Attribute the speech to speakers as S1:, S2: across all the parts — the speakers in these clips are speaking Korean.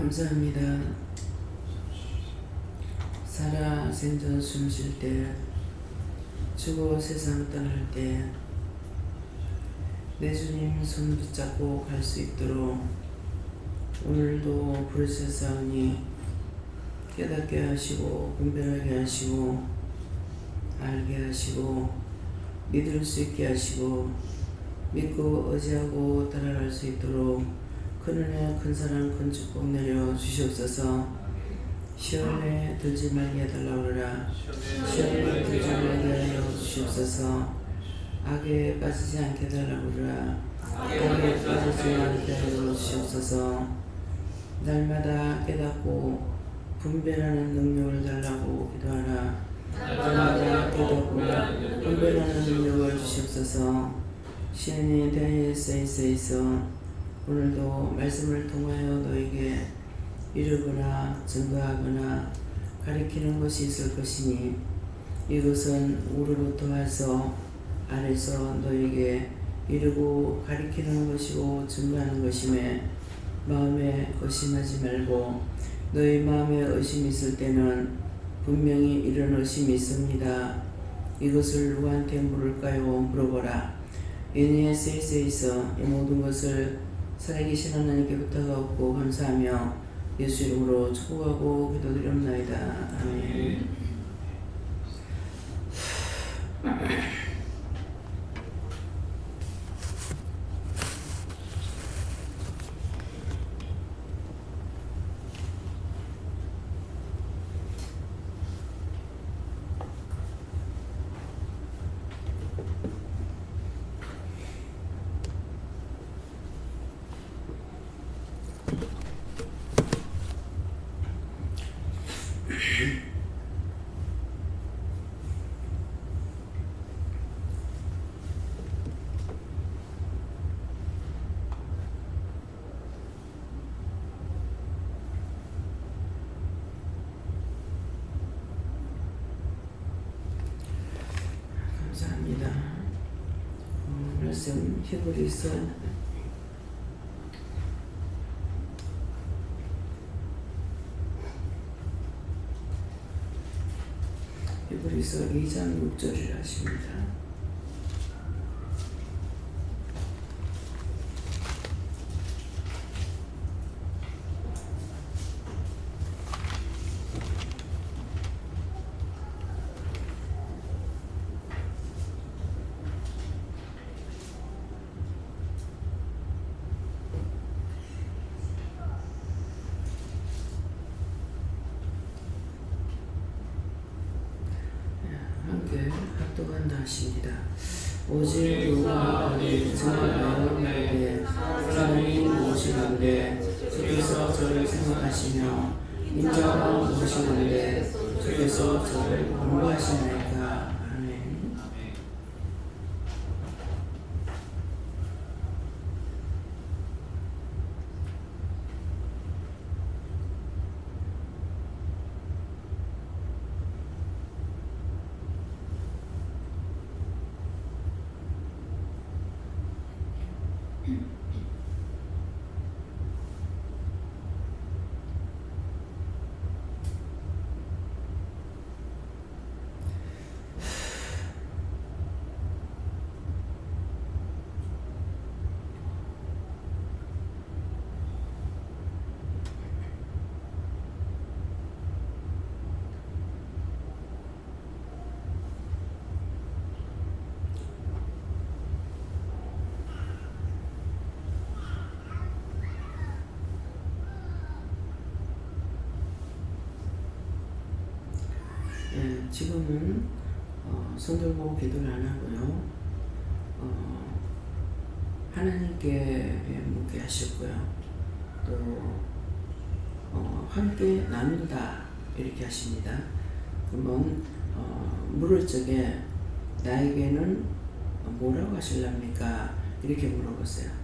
S1: 감사합니다. 살아 생전 숨 쉴 때, 죽어 세상 떠날 때 내 주님 손 붙잡고 갈 수 있도록 오늘도 부르셨사오니 깨닫게 하시고 분별하게 하시고 알게 하시고 믿을 수 있게 하시고 믿고 의지하고 따라갈 수 있도록 큰 은혜 큰 사랑 큰 축복 내려 주시옵소서. 시험에 들지 말게 해달라고 그러라. 시험에 들지 말게 하여 주시옵소서. 악에 빠지지 않게 해달라고 그러라. 악에 빠지지 않게 하여 주시옵소서. 날마다 깨닫고 분별하는 능력을 달라고 기도하라. 날마다 깨닫고 분별하는 능력을 주시옵소서. 시인이 대세에서 오늘도 말씀을 통하여 너에게 이르거나 증거하거나 가리키는 것이 있을 것이니 이것은 우로부터 와서 아래서 너에게 이르고 가리키는 것이고 증거하는 것임에 마음에 의심하지 말고 너희 마음에 의심이 있을 때는 분명히 이런 의심이 있습니다. 이것을 누구한테 물을까요? 물어보라. 인의 세이세이서 이 모든 것을 살아계신 하나님께 부탁하고 감사하며 예수 이름으로 축복하고 기도드립나이다. 아멘. 감사합니다. 말씀 히브리서 2장 6절이라 하십니다. 함께 합독한다 하십니다. 오직 누가 나를 생각하여 말되 사람이 무엇이건데 주께서 저를 생각하시며 인자가 무엇이건데 주께서 저를 공부하시나이까. 아멘. 지금은 성경보고 기도를 안 하고요. 하나님께 묻게 하셨고요. 또 함께 나눈다 이렇게 하십니다. 그러면 물을 적에 나에게는 뭐라고 하실랍니까? 이렇게 물어보세요.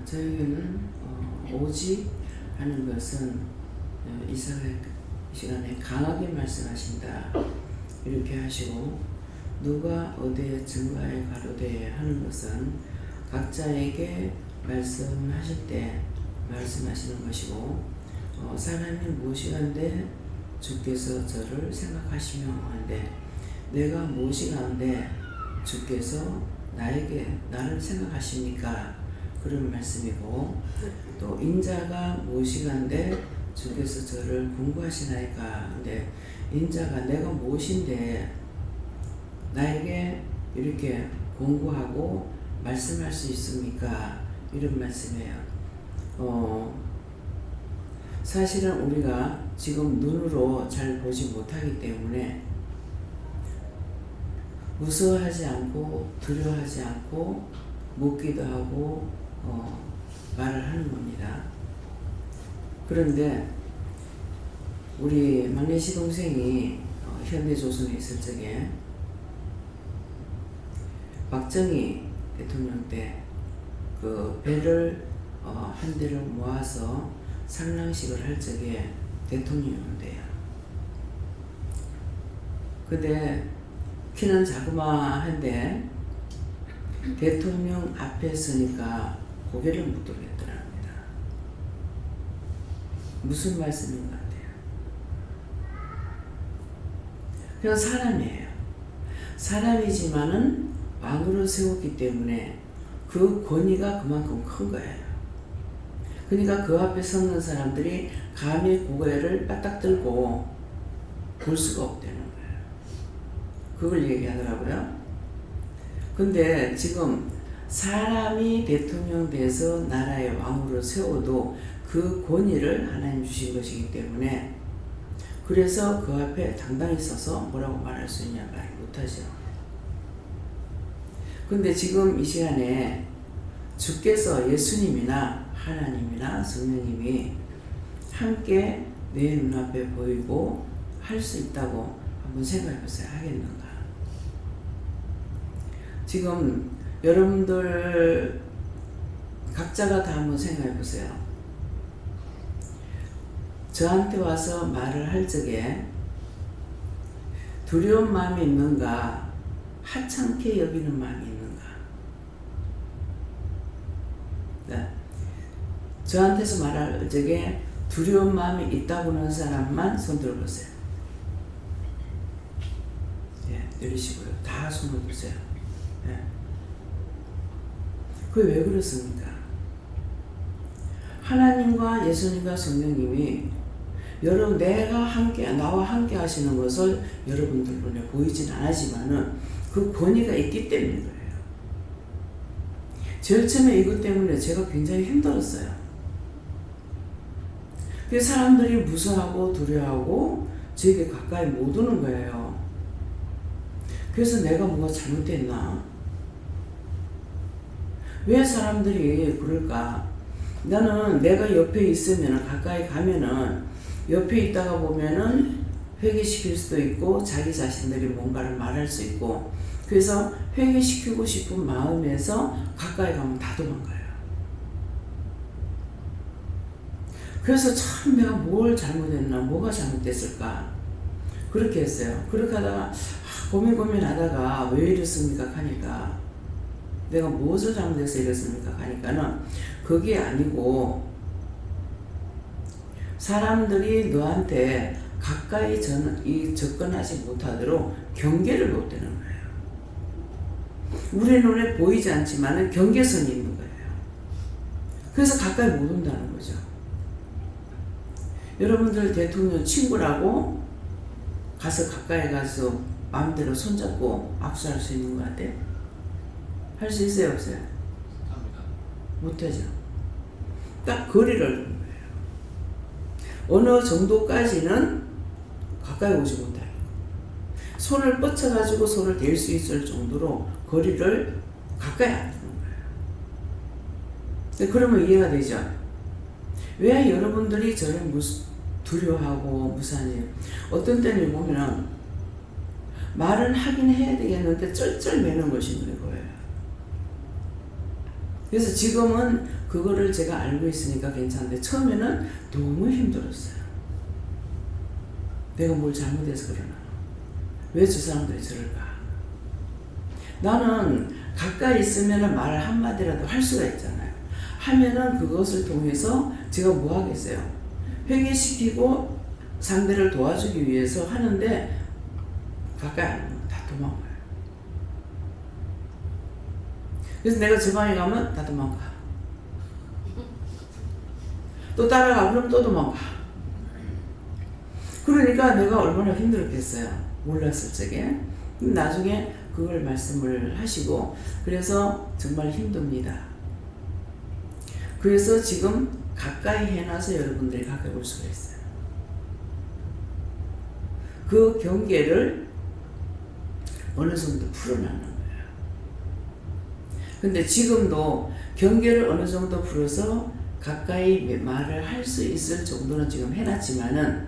S1: 저에게는 오직 하는 것은 이사야 시간에 강하게 말씀하신다 이렇게 하시고, 누가 어디에 증거하여 가로되 하는 것은 각자에게 말씀하실 때 말씀하시는 것이고, 사람이 무엇이간데 주께서 저를 생각하시며 하는데 내가 무엇이간데 주께서 나를 생각하십니까? 그런 말씀이고, 또 인자가 무엇이간데 주께서 저를 공부하시나이까? 근데 인자가 내가 무엇인데 나에게 이렇게 공부하고 말씀할 수 있습니까? 이런 말씀이에요. 사실은 우리가 지금 눈으로 잘 보지 못하기 때문에 무서워하지 않고 두려워하지 않고 묻기도 하고 말을 하는 겁니다. 그런데 우리 막내 시동생이 현대조선에 있을 적에 박정희 대통령 때 그 배를 한 대를 모아서 상랑식을 할 적에 대통령이 온대요. 근데 키는 자그마한데 대통령 앞에 서니까 고개를 못 들겠더랍니다. 무슨 말씀인 것 같아요? 그냥 사람이에요. 사람이지만은 왕으로 세웠기 때문에 그 권위가 그만큼 큰 거예요. 그러니까 그 앞에 서는 사람들이 감히 고개를 바닥 들고 볼 수가 없다는 거예요. 그걸 얘기하더라고요. 근데 지금 사람이 대통령 돼서 나라의 왕으로 세워도 그 권위를 하나님 주신 것이기 때문에, 그래서 그 앞에 당당히 서서 뭐라고 말할 수 있냐 말 못하죠. 근데 지금 이 시간에 주께서 예수님이나 하나님이나 성령님이 함께 내 눈앞에 보이고 할 수 있다고 한번 생각해 보세요. 하겠는가? 지금 여러분들 각자가 다 한번 생각해 보세요. 저한테 와서 말을 할 적에 두려운 마음이 있는가, 하찮게 여기는 마음이 있는가? 네. 저한테서 말할 적에 두려운 마음이 있다고 하는 사람만 손 들어보세요. 예, 내리시고요. 다 손을 드세요. 예. 그게 왜 그렇습니까? 하나님과 예수님과 성령님이 여러분 나와 함께 하시는 것을 여러분들 눈에 보이진 않지만은 그 권위가 있기 때문인 거예요. 제일 처음에 이것 때문에 제가 굉장히 힘들었어요. 그래서 사람들이 무서워하고 두려워하고 저에게 가까이 못 오는 거예요. 그래서 내가 뭐가 잘못됐나? 왜 사람들이 그럴까? 나는 내가 옆에 있으면, 가까이 가면은 옆에 있다가 보면은 회개시킬 수도 있고 자기 자신들이 뭔가를 말할 수 있고, 그래서 회개시키고 싶은 마음에서 가까이 가면 다 도망가요. 그래서 참 내가 뭘 잘못했나, 뭐가 잘못됐을까 그렇게 했어요. 그렇게 하다가 고민하다가 왜 이랬습니까 하니까, 내가 무엇을 잘못해서 이랬습니까 하니까는 그게 아니고 사람들이 너한테 가까이 접근하지 못하도록 경계를 놓다는 거예요. 우리 눈에 보이지 않지만 경계선이 있는 거예요. 그래서 가까이 못 온다는 거죠. 여러분들 대통령 친구라고 가서 가까이 가서 마음대로 손잡고 악수할 수 있는 것 같아요? 할 수 있어요, 없어요? 못하죠. 딱 거리를 두는 거예요. 어느 정도까지는 가까이 오지 못해요. 손을 뻗쳐가지고 손을 댈 수 있을 정도로 거리를 가까이 안 두는 거예요. 그러면 이해가 되죠? 왜 여러분들이 저를 두려워하고 무사하니? 어떤 때는 보면은 말은 하긴 해야 되겠는데 쩔쩔매는 것이 있는 거예요. 그래서 지금은 그 그거를 제가 알고 있으니까 괜찮은데 처음에는 너무 힘들었어요. 내가 뭘 잘못해서 그러나? 왜 저 사람들이 저럴까? 나는 가까이 있으면 말 한마디라도 할 수가 있잖아요. 하면은 그것을 통해서 제가 뭐 하겠어요? 회개시키고 상대를 도와주기 위해서 하는데 가까이 안 오면 다 도망가요. 그래서 내가 저 방에 가면 다 도망가. 또 따라가 그럼 또 도망가. 그러니까 내가 얼마나 힘들었겠어요. 몰랐을 적에. 나중에 그걸 말씀을 하시고 그래서 정말 힘듭니다. 그래서 지금 가까이 해놔서 여러분들이 가까이 올 수가 있어요. 그 경계를 어느 정도 풀어나는 거예요. 근데 지금도 경계를 어느 정도 풀어서 가까이 말을 할 수 있을 정도는 지금 해놨지만은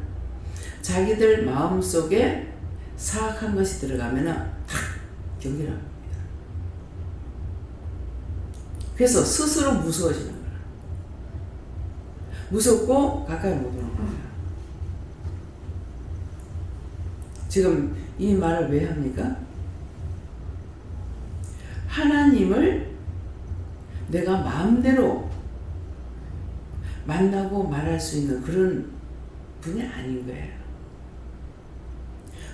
S1: 자기들 마음속에 사악한 것이 들어가면은 탁 경계를 합니다. 그래서 스스로 무서워지는 거예요. 무섭고 가까이 못 오는 거예요. 지금 이 말을 왜 합니까? 하나님을 내가 마음대로 만나고 말할 수 있는 그런 분이 아닌 거예요.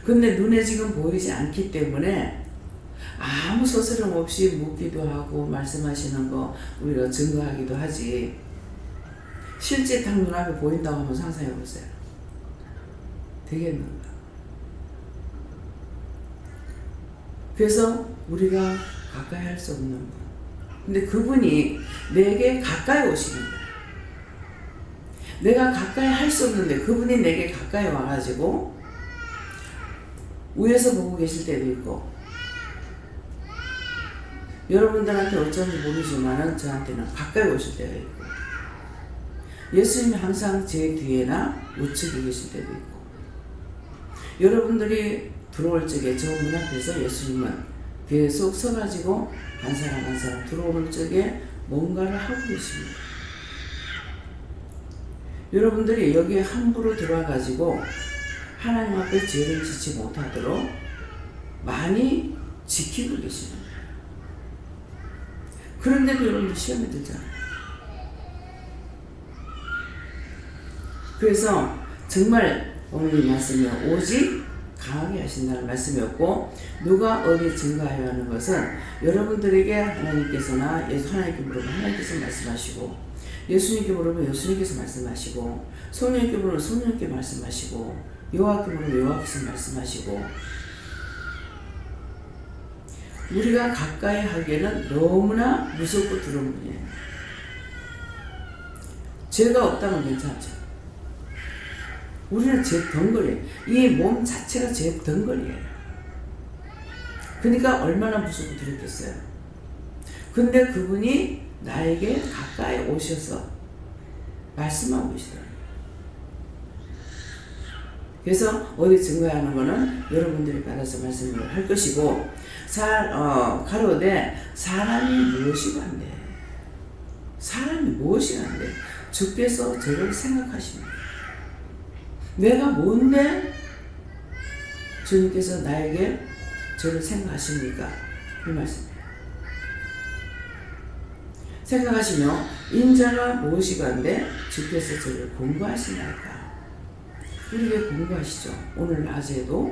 S1: 근데 눈에 지금 보이지 않기 때문에 아무 서스럼 없이 묻기도 하고 말씀하시는 거 우리가 증거하기도 하지. 실제 딱 눈앞에 보인다고 한번 상상해 보세요. 되겠는가? 그래서 우리가 가까이 할 수 없는 분. 근데 그분이 내게 가까이 오시는 거예요. 내가 가까이 할 수 없는데 그분이 내게 가까이 와가지고 위에서 보고 계실 때도 있고 여러분들한테 어쩐지 모르지만은 저한테는 가까이 오실 때가 있고 예수님이 항상 제 뒤에나 우측에 계실 때도 있고 여러분들이 들어올 적에 저 문 앞에서 예수님은 계속 서가지고 한 사람 한 사람 들어오는 적에 뭔가를 하고 계십니다. 여러분들이 여기에 함부로 들어와가지고 하나님 앞에 죄를 짓지 못하도록 많이 지키고 계시는 거예요. 그런데도 여러분들 시험에 들잖아요. 그래서 정말 오늘 이 말씀이 오직 강하게 하신다는 말씀이었고 누가 어디 증거하여 하는 것은 여러분들에게 하나님께서나 하나님께 물으면 하나님께서 말씀하시고 예수님께 물으면 예수님께서 말씀하시고 성령님께 물으면 성령님께 말씀하시고 여호와께 물으면 여호와께서 말씀하시고 우리가 가까이 하기에는 너무나 무섭고 두려운 분이에요. 죄가 없다면 괜찮죠. 우리는 죄 덩거리예요. 이 몸 자체가 죄 덩거리예요. 그러니까 얼마나 무섭고 두렵겠어요. 근데 그분이 나에게 가까이 오셔서 말씀하고 계시더라고요. 그래서 어디 증거해야 하는 거는 여러분들이 받아서 말씀을 할 것이고 가로되 사람이 무엇이 간대? 사람이 무엇이 간대? 주께서 저를 생각하십니다. 내가 뭔데 주님께서 나에게 저를 생각하십니까? 이 말씀이에요. 생각하시며 인자가 무엇이간데 주께서 저를 공부하시나이까. 우리에게 공부하시죠. 오늘 낮에도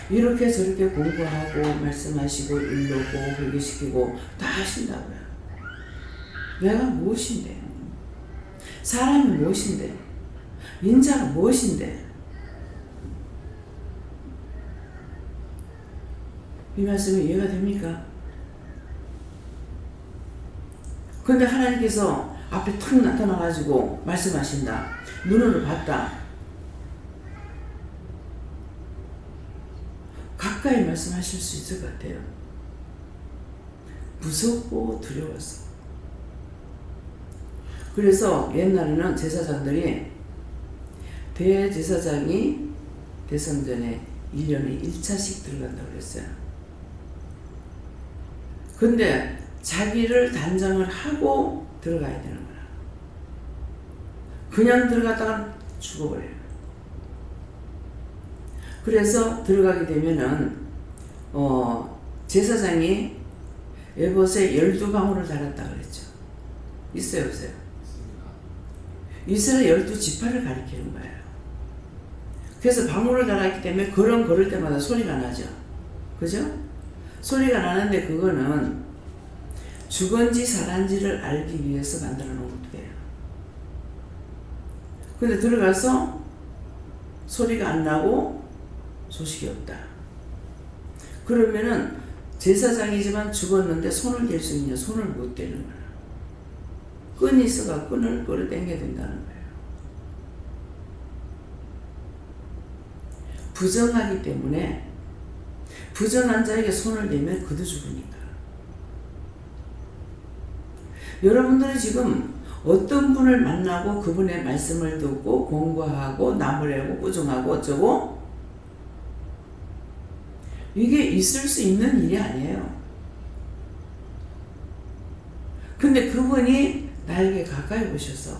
S1: 이렇게 저렇게 공부하고 말씀하시고 일러고 회개시키고 다 하신다고요. 내가 무엇인데? 사람이 무엇인데? 인자가 무엇인데? 이 말씀이 이해가 됩니까? 그런데 하나님께서 앞에 탁 나타나가지고 말씀하신다. 눈으로 봤다. 가까이 말씀하실 수 있을 것 같아요. 무섭고 두려워서. 그래서 옛날에는 제사장들이 대제사장이 대성전에 1년에 1차씩 들어간다고 그랬어요. 근데 자기를 단정을 하고 들어가야 되는 거야. 그냥 들어갔다가 죽어버려요. 그래서 들어가게 되면은 제사장이 에봇에 12방울을 달았다 그랬죠. 있어요 없어요? 이스라엘 12지파를 가리키는 거예요. 그래서 방울을 달았기 때문에 걸을 때마다 소리가 나죠. 그죠? 소리가 나는데 그거는 죽은지 살았는지를 알기 위해서 만들어 놓은 거예요. 근데 들어가서 소리가 안 나고 소식이 없다. 그러면은 제사장이지만 죽었는데 손을 댈 수 있냐? 손을 못 대는 거야. 끈이 있어가 끈을 끌어당겨야 된다는 거예요. 부정하기 때문에 부정한 자에게 손을 대면 그도 죽으니까. 여러분들은 지금 어떤 분을 만나고 그분의 말씀을 듣고 공부하고 나무래고 꾸중하고 어쩌고 이게 있을 수 있는 일이 아니에요. 근데 그분이 나에게 가까이 오셔서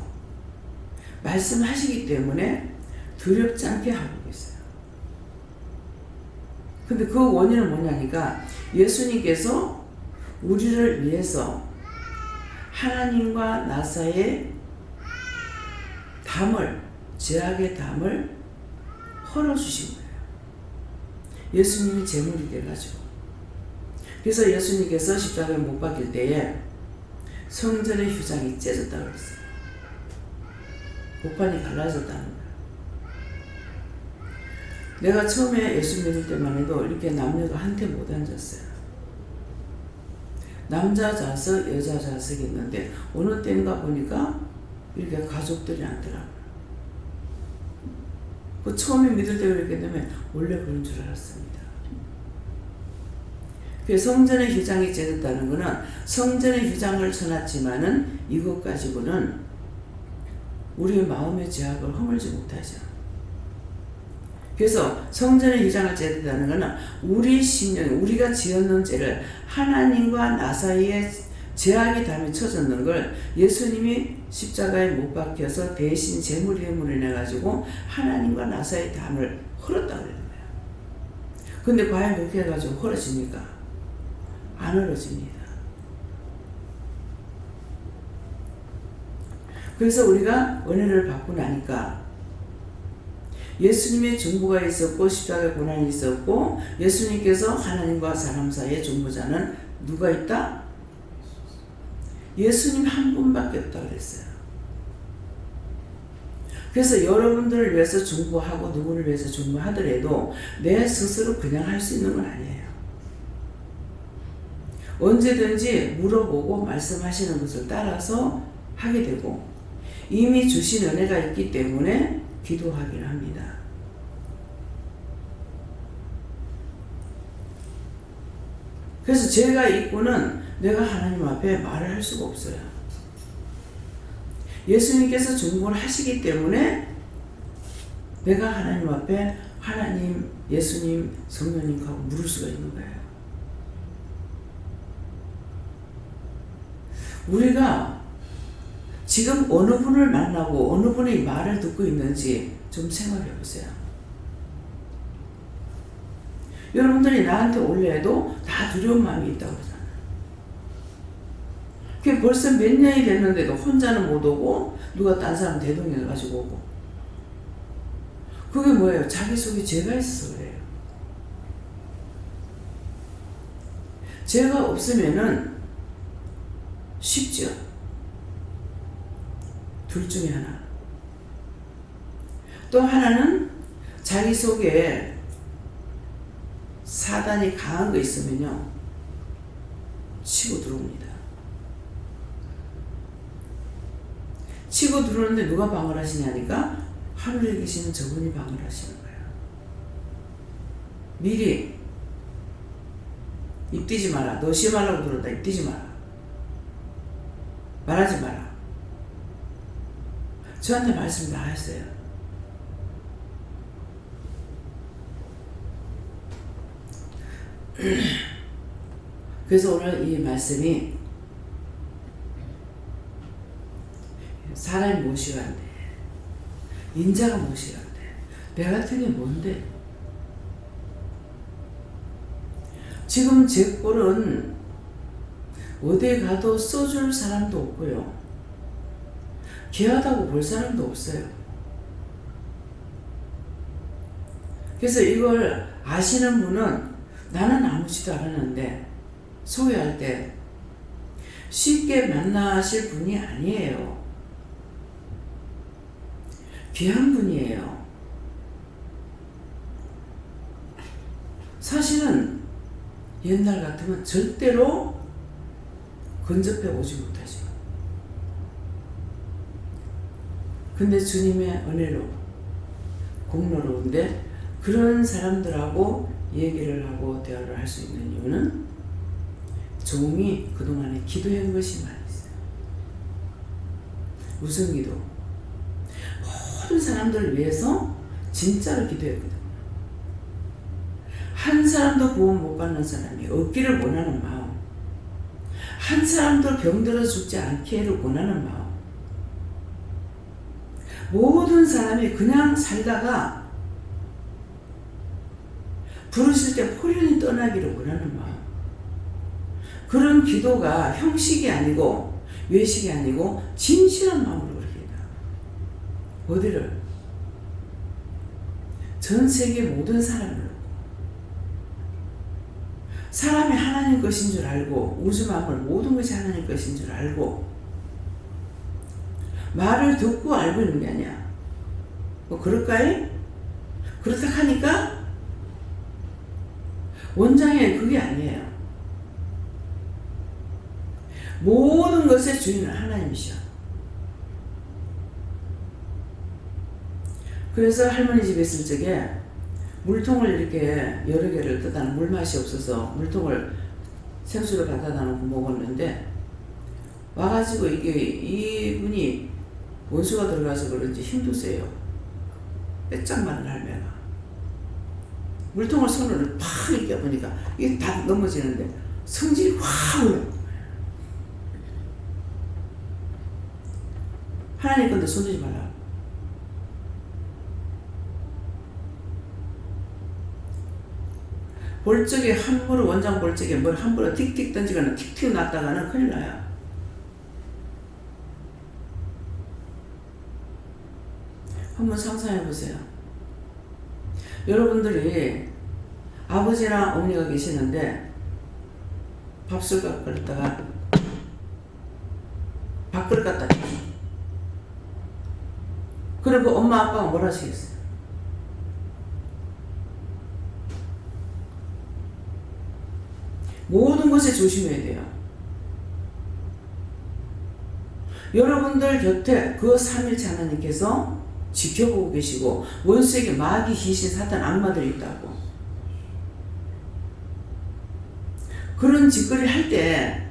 S1: 말씀하시기 때문에 두렵지 않게 하고 있어요. 근데 그 원인은 뭐냐니까 예수님께서 우리를 위해서 하나님과 나 사이의 담을, 죄악의 담을 헐어주신 거예요. 예수님이 제물이 돼가지고. 그래서 예수님께서 십자가에 못 박힐 때에 성전의 휴장이 째졌다고 그랬어요. 복판이 갈라졌다는 거예요. 내가 처음에 예수 믿을 때만 해도 이렇게 남녀가 한테 못 앉았어요. 남자 좌석, 여자 좌석이 있는데 어느 때인가 보니까 이렇게 가족들이 앉더라고요. 그 처음에 믿을 때 그렇게 되면 원래 그런 줄 알았습니다. 그 성전의 휴장이 째졌다는 것은 성전의 휴장을 쳐놨지만은 이것 가지고는 우리의 마음의 죄악을 허물지 못하죠. 그래서 성전의 휴장을 째졌다는 것은 우리 심령, 우리가 지었는 죄를 하나님과 나 사이에 죄악이 담이 쳐졌는 걸 예수님이 십자가에 못 박혀서 대신 제물임으로 인해 가지고 하나님과 나 사이의 담을 헐었다고 그러는 거예요. 근데 과연 그렇게 해가지고 헐어집니까? 안 헐어집니다. 그래서 우리가 은혜를 받고 나니까 예수님의 중보가 있었고 십자가의 고난이 있었고 예수님께서 하나님과 사람 사이의 중보자는 누가 있다? 예수님 한 분밖에 없다 그랬어요. 그래서 여러분들을 위해서 중보하고 누구를 위해서 중보하더라도 내 스스로 그냥 할 수 있는 건 아니에요. 언제든지 물어보고 말씀하시는 것을 따라서 하게 되고 이미 주신 은혜가 있기 때문에 기도하기를 합니다. 그래서 죄가 있고는 내가 하나님 앞에 말을 할 수가 없어요. 예수님께서 중보를 하시기 때문에 내가 하나님 앞에 하나님, 예수님, 성령님하고 물을 수가 있는 거예요. 우리가 지금 어느 분을 만나고 어느 분의 말을 듣고 있는지 좀 생각해 보세요. 여러분들이 나한테 올래도 다 두려운 마음이 있다고 그러잖아요. 그게 벌써 몇 년이 됐는데도 혼자는 못 오고 누가 딴 사람 대동해 가지고 오고. 그게 뭐예요? 자기 속에 죄가 있어서 그래요. 죄가 없으면은 쉽죠. 둘 중에 하나. 또 하나는 자기 속에 사단이 강한 거 있으면요 치고 들어옵니다. 치고 들어오는데 누가 방어를 하시냐니까 하늘에 계시는 저분이 방어를 하시는 거예요. 미리 입 띄지 마라. 너 시험하려고 들었다. 입 띄지 마라. 말하지 마라. 저한테 말씀 다 하셨어요. 그래서 오늘 이 말씀이 사람이 무엇이 간대? 인자가 무엇이 간대? 내 같은 게 뭔데? 지금 제 꼴은 어디 가도 써줄 사람도 없고요. 귀하다고 볼 사람도 없어요. 그래서 이걸 아시는 분은 나는 아무지도 않았는데 소개할 때 쉽게 만나실 분이 아니에요. 귀한 분이에요. 사실은 옛날 같으면 절대로 근접해 오지 못하죠. 근데 주님의 은혜로 공로로운데 그런 사람들하고 얘기를 하고 대화를 할 수 있는 이유는 종이 그동안에 기도한 것이 많이 있어요. 무슨 기도? 모든 사람들을 위해서 진짜로 기도했거든요. 한 사람도 구원 못 받는 사람이 얻기를 원하는 마음, 한 사람도 병들어 죽지 않기를 원하는 마음, 모든 사람이 그냥 살다가 부르실 때 호련히 떠나기를 원하는 마음, 그런 기도가 형식이 아니고 외식이 아니고 진실한 마음으로 그렇게 해요. 어디를? 전 세계 모든 사람을, 사람이 하나님 것인 줄 알고 우주 만물 모든 것이 하나님 것인 줄 알고 말을 듣고 알고 있는 게 아니야. 뭐 그럴까요? 그렇다 하니까 원장에 그게 아니에요. 모든 것의 주인은 하나님이셔. 그래서 할머니 집에 있을 적에 물통을 이렇게 여러 개를 떠다 물맛이 없어서 물통을 생수를 갖다 놓고 먹었는데 와가지고 이분이 원수가 들어가서 그런지 힘도 세요. 빼짝 마른 할매가 물통을 손으로 팍 이렇게 보니까 이게 다 넘어지는데 성질이 확 올라. 하나님 건데 손대지 말라. 볼적에 함부로 원장 볼적에 뭘 함부로 틱틱 던지거나 틱틱 놨다가는 큰일 나요. 한번 상상해 보세요. 여러분들이 아버지랑 어머니가 계시는데 밥술 끓였다가 밥그릇 갖다 줘. 그리고 엄마 아빠가 뭐라 하시겠어요? 모든 것에 조심해야 돼요. 여러분들 곁에 그 삼일체 하나님께서 지켜보고 계시고 원수에게 마귀, 귀신, 사탄, 악마들이 있다고. 그런 짓거리 할 때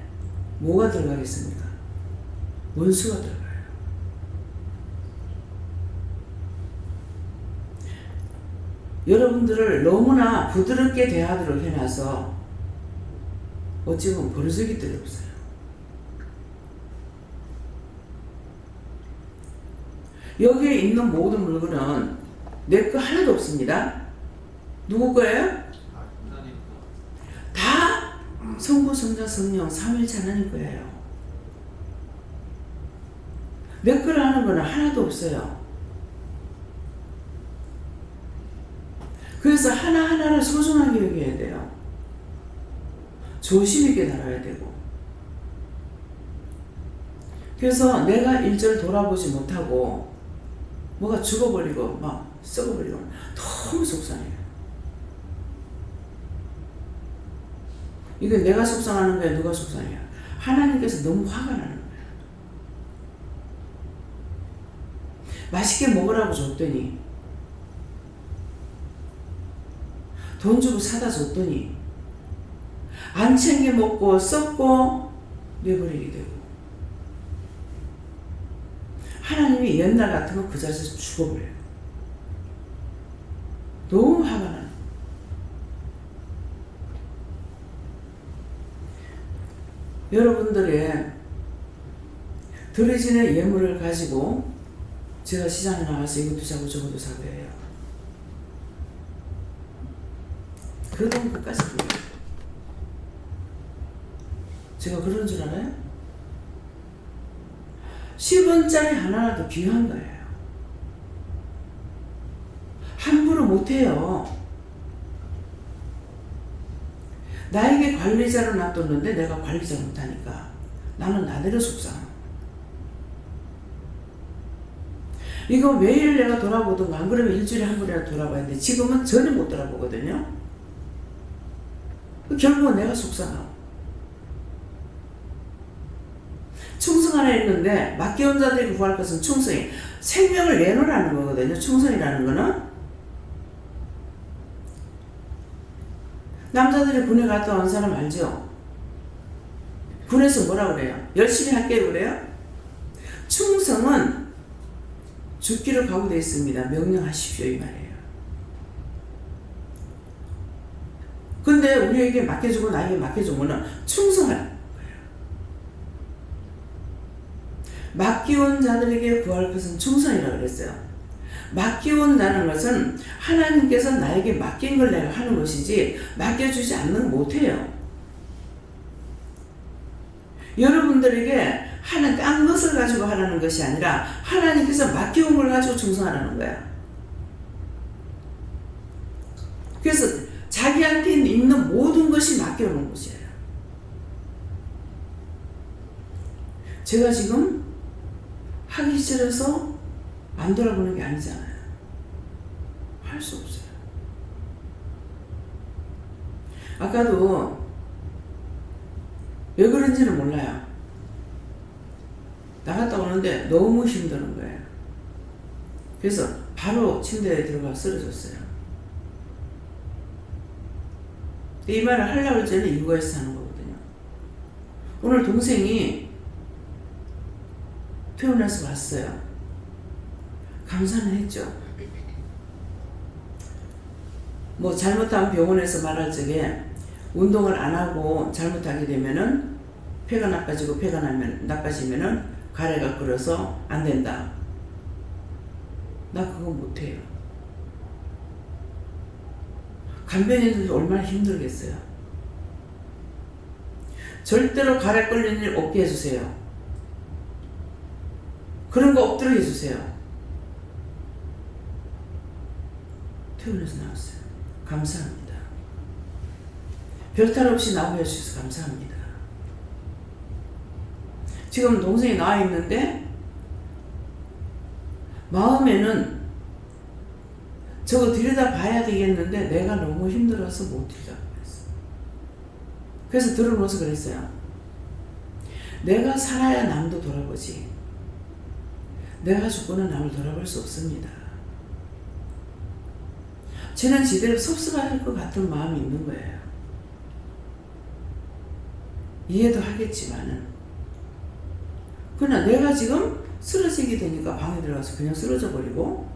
S1: 뭐가 들어가겠습니까? 원수가 들어가요. 여러분들을 너무나 부드럽게 대하도록 해놔서 어찌 보면 버르적이들이 없어요. 여기에 있는 모든 물건은 내 거 하나도 없습니다. 누구 거예요? 다 성부, 성자, 성령, 삼일체 하나님 거예요. 내 거를 하는 거는 하나도 없어요. 그래서 하나하나를 소중하게 여겨야 돼요. 조심 있게 다뤄야 되고. 그래서 내가 일절 돌아보지 못하고 뭐가 죽어버리고 막 썩어버리고 너무 속상해요. 이게 내가 속상하는 거야? 누가 속상해요? 하나님께서 너무 화가 나는 거야. 맛있게 먹으라고 줬더니 돈 주고 사다 줬더니 안 챙겨 먹고 썩고 내버리게 되고, 하나님이 옛날 같으면 그 자리에서 죽어버려요. 너무 화가 나요. 여러분들의 들어지는 예물을 가지고 제가 시장에 나가서 이것도 사고 저것도 사고 해요. 그 돈 끝까지 줘요. 제가 그런 줄 알아요? 10원짜리 하나라도 귀한 거예요. 함부로 못해요. 나에게 관리자로 놔뒀는데 내가 관리자 못하니까 나는 나대로 속상해. 이거 매일 내가 돌아보던가 안 그러면 일주일에 한 번이라도 돌아봐야 되는데 지금은 전혀 못 돌아보거든요. 결국은 내가 속상하고. 충성 하나 있는데 맡겨온 자들에게 구할 것은 충성이 생명을 내놓으라는 거거든요. 충성이라는 거는 남자들이 군에 갔다 온 사람 알죠? 군에서 뭐라 그래요? 열심히 할게요 그래요? 충성은 죽기로 각오되어 있습니다. 명령하십시오 이 말이에요. 근데 우리에게 맡겨주고 나에게 맡겨준 거는 충성하는 거예요. 맡겨온 자들에게 구할 것은 충성이라고 그랬어요. 맡겨온다는 것은 하나님께서 나에게 맡긴 걸 내가 하는 것이지 맡겨주지 않는 건 못해요. 여러분들에게 하는 딴 것을 가지고 하라는 것이 아니라 하나님께서 맡겨온 걸 가지고 충성하라는 거야. 그래서 자기한테 있는 모든 것이 맡겨놓은 것이에요. 제가 지금 하기 싫어서 안 돌아보는 게 아니잖아요. 할 수 없어요. 아까도 왜 그런지는 몰라요. 나갔다 오는데 너무 힘드는 거예요. 그래서 바로 침대에 들어가 쓰러졌어요. 이 말을 하려고 전에 이유가 있어 하는 거거든요. 오늘 동생이 퇴원해서 왔어요. 감사는 했죠. 뭐 잘못하면 병원에서 말할 적에 운동을 안 하고 잘못하게 되면은 폐가 나빠지고 폐가 나빠지면은 가래가 끓어서 안 된다. 나 그거 못해요. 간병인들도 얼마나 힘들겠어요. 절대로 가래 끓는 일 없게 해주세요. 그런 거 없도록 해주세요. 퇴원해서 나왔어요. 감사합니다. 별탈 없이 나오게 해주셔서 감사합니다. 지금 동생이 나와 있는데 마음에는 저거 들여다 봐야 되겠는데 내가 너무 힘들어서 못 들여다 보겠어. 그래서 들어놓아서 그랬어요. 내가 살아야 남도 돌아보지. 내가 죽고는 남을 돌아볼 수 없습니다. 쟤는 지대로 섭섭할 것 같은 마음이 있는 거예요. 이해도 하겠지만은 그러나 내가 지금 쓰러지게 되니까 방에 들어가서 그냥 쓰러져 버리고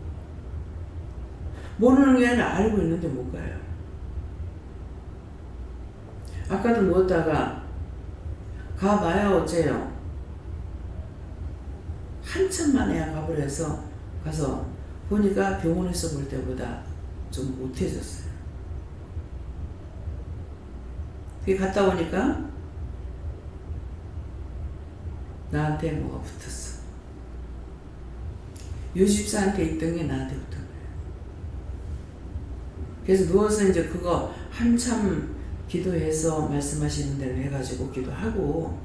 S1: 모르는 게 아니라 알고 있는데 못 가요. 아까도 누웠다가 가봐야 어째요. 한참 만에야 가버려서 가서 보니까 병원에서 볼 때보다 좀 못해졌어요. 그게 갔다 오니까 나한테 뭐가 붙었어. 유집사한테 있던 게 나한테 붙은 거예요. 그래서 누워서 이제 그거 한참 기도해서 말씀하시는 대로 해가지고 기도하고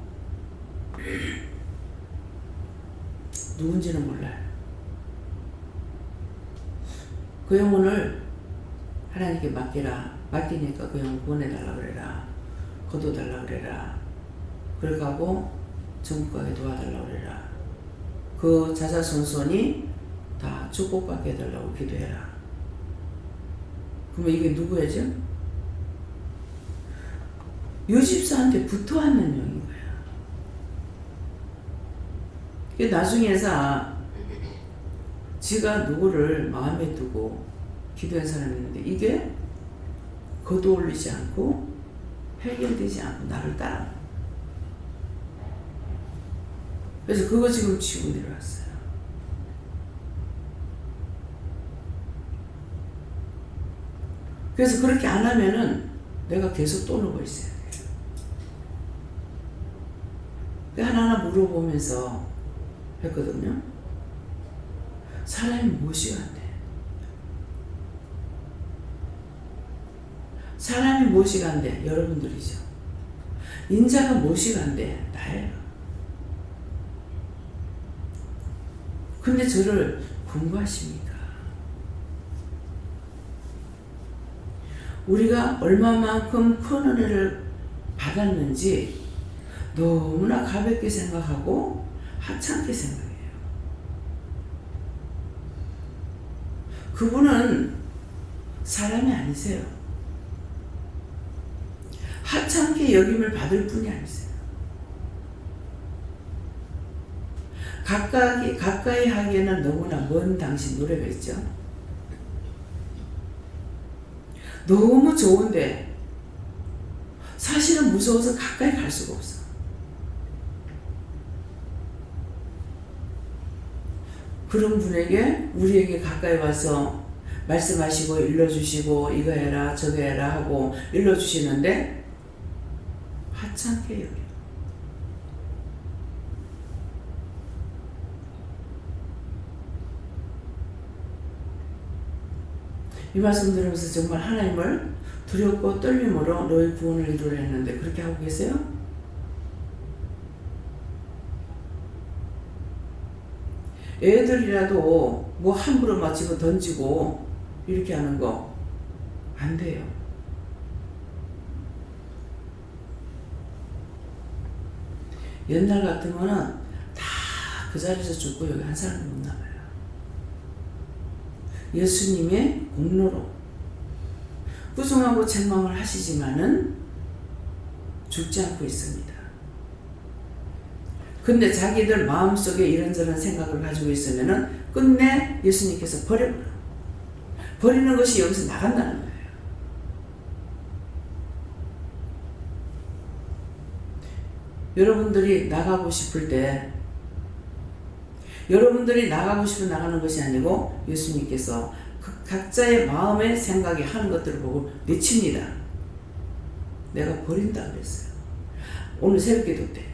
S1: 누군지는 몰라요. 그 영혼을 하나님께 맡기라. 맡기니까 그 영혼 보내달라 그래라. 거둬달라 그래라. 그러고 천국가게 도와달라 그래라. 그 자자손손이 다 축복받게 해달라고 기도해라. 그러면 이게 누구예죠? 유집사한테 붙어왔는 영인 거야. 나중에서 지가 누구를 마음에 두고 기도한 사람이 있는데 이게 거두올리지 않고 해결되지 않고 나를 따라. 그래서 그거 지금 치고 내려왔어요. 그래서 그렇게 안 하면은 내가 계속 또 누워 있어야 돼요. 하나하나 물어보면서 했거든요. 사람이 무엇이 간대? 사람이 무엇이 간대? 여러분들이죠. 인자가 무엇이 간대? 나예요. 근데 저를 공부하십니까? 우리가 얼마만큼 큰 은혜를 받았는지 너무나 가볍게 생각하고 하찮게 생각해요. 그분은 사람이 아니세요. 하찮게 여김을 받을 분이 아니세요. 가까이 하기에는 너무나 먼 당신 노래가 있죠. 너무 좋은데 사실은 무서워서 가까이 갈 수가 없어. 그런 분에게 우리에게 가까이 와서 말씀하시고 일러주시고 이거 해라 저거 해라 하고 일러주시는데 하찮게 여겨. 이 말씀 들으면서 정말 하나님을 두렵고 떨림으로 너의 구원을 이루려 했는데 그렇게 하고 계세요? 애들이라도 뭐 함부로 맞히고 던지고 이렇게 하는 거 안 돼요. 옛날 같으면은 다 그 자리에서 죽고 여기 한 사람도 못 남아요. 예수님의 공로로 부정하고 책망을 하시지만은 죽지 않고 있습니다. 근데 자기들 마음속에 이런저런 생각을 가지고 있으면은 끝내 예수님께서 버려버려. 버리는 것이 여기서 나간다는 거예요. 여러분들이 나가고 싶을 때 여러분들이 나가고 싶어 나가는 것이 아니고 예수님께서 그 각자의 마음의 생각이 하는 것들을 보고 내칩니다. 내가 버린다 그랬어요. 오늘 새벽기도 때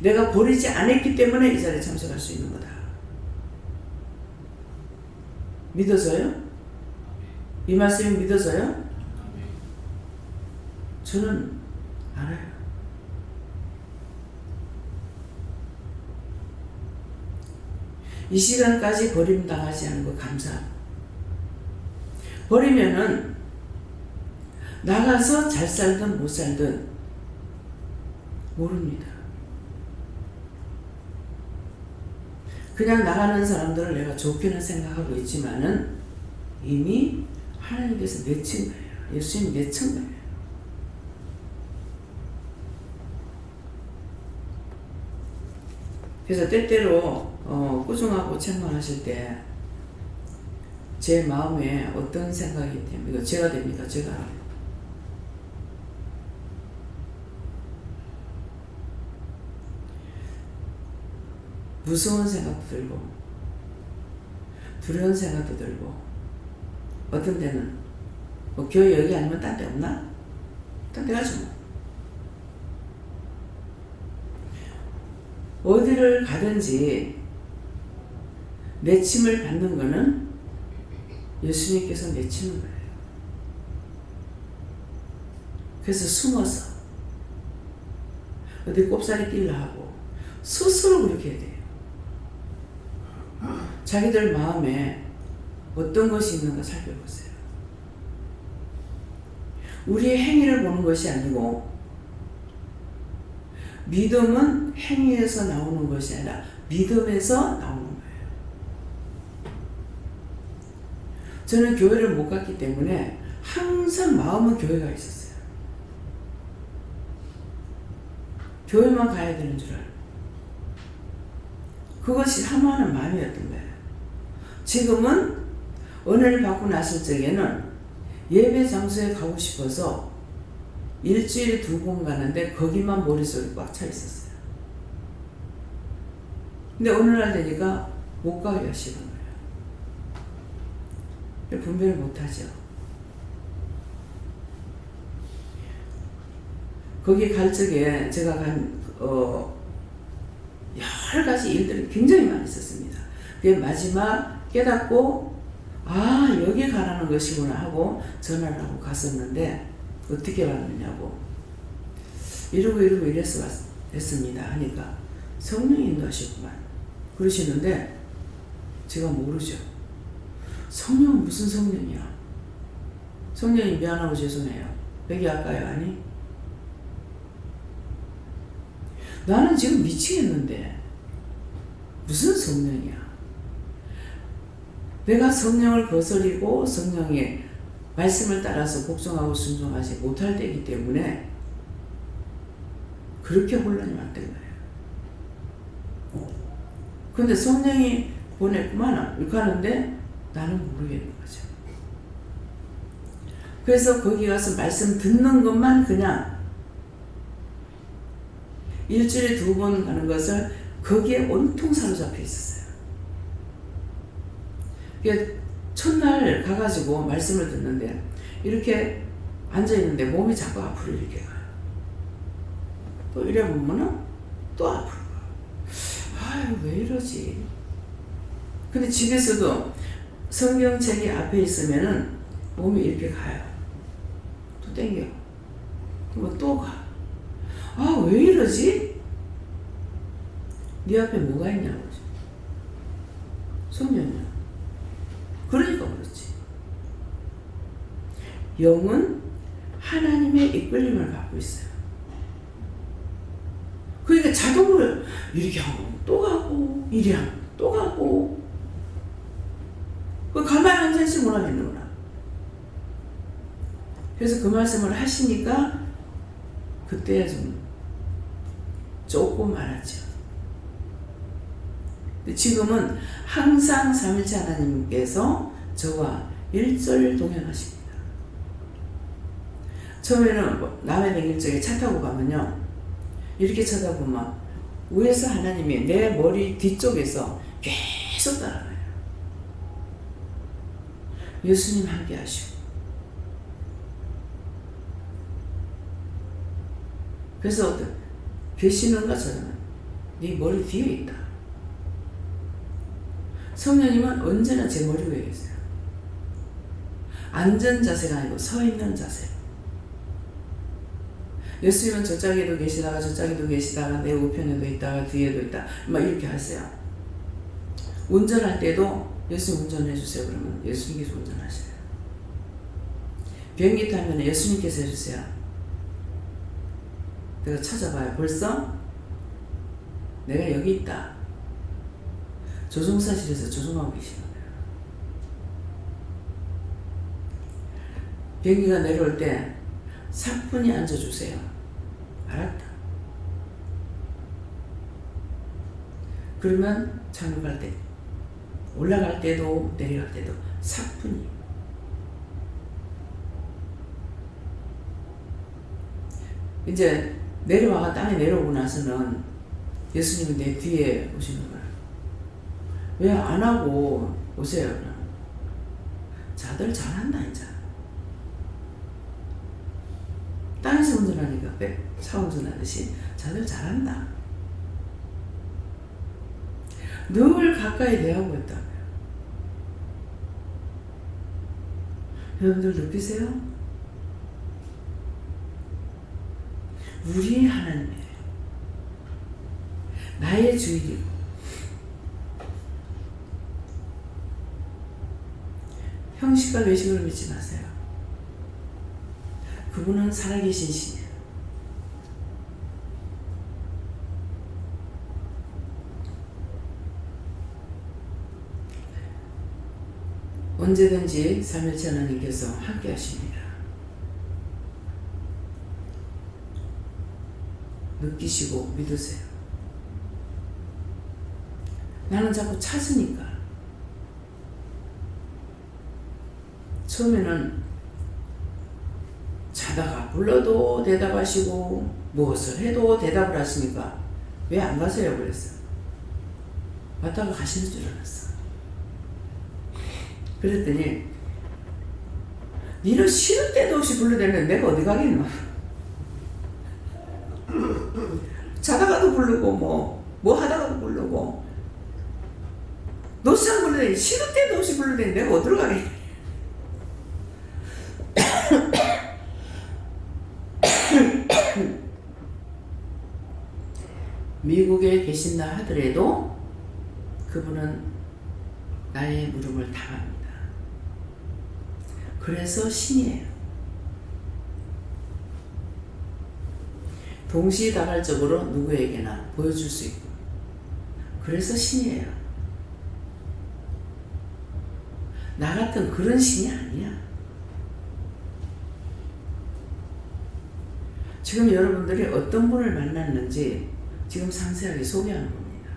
S1: 내가 버리지 않았기 때문에 이 자리에 참석할 수 있는 거다. 믿어져요? 이 말씀이 믿어져요? 저는 알아요. 이 시간까지 버림당하지 않은 거 감사하고 버리면은 나가서 잘 살든 못 살든 모릅니다. 그냥 나가는 사람들을 내가 좋게는 생각하고 있지만은 이미 하나님께서 내친 거예요. 예수님 내친 거예요. 그래서 때때로 꾸중하고 책망하실 때 제 마음에 어떤 생각이 됩니까? 이거 제가 됩니다. 제가 알아요. 무서운 생각도 들고 두려운 생각도 들고 어떤 데는 뭐 교회 여기 아니면 딴 데 없나? 딴 데 가죠. 어디를 가든지 내침을 받는 것은 예수님께서 내치는 거예요. 그래서 숨어서 어디 꼽사리 끼려 하고 스스로 그렇게 해야 돼요. 자기들 마음에 어떤 것이 있는가 살펴보세요. 우리의 행위를 보는 것이 아니고 믿음은 행위에서 나오는 것이 아니라 믿음에서 나오는 거예요. 저는 교회를 못 갔기 때문에 항상 마음은 교회가 있었어요. 교회만 가야 되는 줄 알고 그것이 사모하는 마음이었던 거예요. 지금은 은혜를 받고 났을 적에는 예배 장소에 가고 싶어서 일주일에 2번 가는데 거기만 머릿속에 꽉 차 있었어요. 근데 어느 날 되니까 못 가기가 싫은 거예요. 분별을 못하죠. 거기 갈 적에 제가 여러 가지 일들이 굉장히 많이 있었습니다. 그게 마지막 깨닫고 여기 가라는 것이구나 하고 전화를 하고 갔었는데 어떻게 왔느냐고 이러고 이래서 했습니다 하니까 성령이 인도하셨구만 그러시는데 제가 모르죠. 성령은 무슨 성령이야? 성령이 미안하고 죄송해요. 여기 할까요? 아니? 나는 지금 미치겠는데 무슨 성령이야? 내가 성령을 거스리고 성령의 말씀을 따라서 복종하고 순종하지 못할 때이기 때문에 그렇게 혼란이 왔던 거예요. 그런데 성령이 보냈구만 이렇게 하는데 나는 모르겠는 거죠. 그래서 거기 가서 말씀 듣는 것만 그냥 일주일에 2번 가는 것을 거기에 온통 사로잡혀 있었어요. 첫날 가가지고 말씀을 듣는데 이렇게 앉아있는데 몸이 자꾸 앞으로 이렇게 가요. 또 이래 보면은 또 앞으로 가요. 왜 이러지? 근데 집에서도 성경책이 앞에 있으면은 몸이 이렇게 가요. 또 땡겨. 그리고 또 가. 왜 이러지? 네 앞에 뭐가 있냐고. 성령이야. 그러니까 그렇지. 영은 하나님의 이끌림을 받고 있어요. 그러니까 자동으로 이렇게 하면 또 가고 이리 하면 또 가고 가만히 앉아있지 못하겠는구나. 그래서 그 말씀을 하시니까 그때 조금 알았죠. 지금은 항상 삼일체 하나님께서 저와 일절 동행하십니다. 처음에는 남해 다닐 적에 차 타고 가면요 이렇게 쳐다보면 위에서 하나님이 내 머리 뒤쪽에서 계속 따라가요. 예수님 함께 하시고 그래서 계시는 것처럼 네 머리 뒤에 있다. 성령님은 언제나 제 머리 위에 계세요. 앉은 자세가 아니고 서 있는 자세. 예수님은 저짝에도 계시다가 저짝에도 계시다가 내 우편에도 있다가 뒤에도 있다. 막 이렇게 하세요. 운전할 때도 예수님 운전해 주세요. 그러면 예수님께서 운전하셔요. 비행기 타면 예수님께서 해주세요. 내가 찾아봐요. 벌써 내가 여기 있다. 조종사실에서 조종하고 계시는 거예요. 비행기가 내려올 때 사뿐히 앉아주세요. 알았다. 그러면 착륙할 때, 올라갈 때도 내려갈 때도 사뿐히. 이제 내려와가 땅에 내려오고 나서는 예수님이 내 뒤에 오시는 거예요. 왜 안 하고 오세요? 자들 잘한다 이제. 땅에서 운전하니까 차 운전하듯이 자들 잘한다. 늘 가까이 대하고 있다고요. 여러분들 느끼세요? 우리 하나님이에요. 나의 주인이고 형식과 외식을 믿지 마세요. 그분은 살아계신 신이에요. 언제든지 삼일체 하나님께서 함께 하십니다. 느끼시고 믿으세요. 나는 자꾸 찾으니까. 처음에는 자다가 불러도 대답하시고 무엇을 해도 대답을 하시니까 왜 안 가세요? 그랬어요. 왔다가 가시는 줄 알았어. 그랬더니 니는 쉬는 때도 없이 불러대는데 내가 어디 가겠노. 자다가도 부르고 뭐 하다가도 부르고 노시장 불러대니 쉬는 때도 없이 불러대니 내가 어디로 가겠니. 미국에 계신다 하더라도 그분은 나의 물음을 당합니다. 그래서 신이에요. 동시다발적으로 누구에게나 보여줄 수 있고, 그래서 신이에요. 나 같은 그런 신이 아니야. 지금 여러분들이 어떤 분을 만났는지 지금 상세하게 소개하는 겁니다.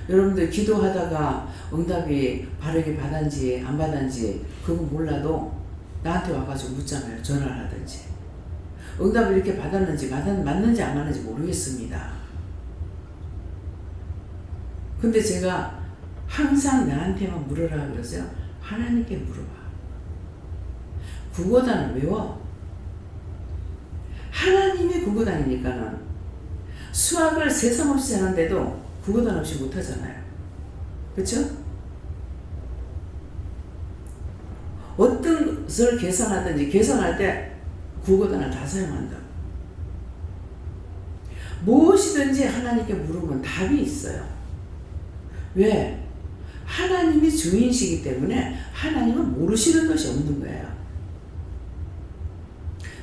S1: 여러분들 기도하다가 응답이 바르게 받았는지 안 받았는지 그거 몰라도 나한테 와가지고 묻잖아요. 전화를 하든지. 응답을 이렇게 받았는지 맞는지 안 맞는지 모르겠습니다. 근데 제가 항상 나한테만 물으라 그러세요. 하나님께 물어봐. 국어단을 외워. 하나님이 국어단이니까는 수학을 세상 없이 하는데도 국어단 없이 못하잖아요. 그렇죠? 어떤 것을 계산하든지 계산할 때 국어단을 다 사용한다고. 무엇이든지 하나님께 물으면 답이 있어요. 왜? 하나님이 주인이시기 때문에 하나님은 모르시는 것이 없는 거예요.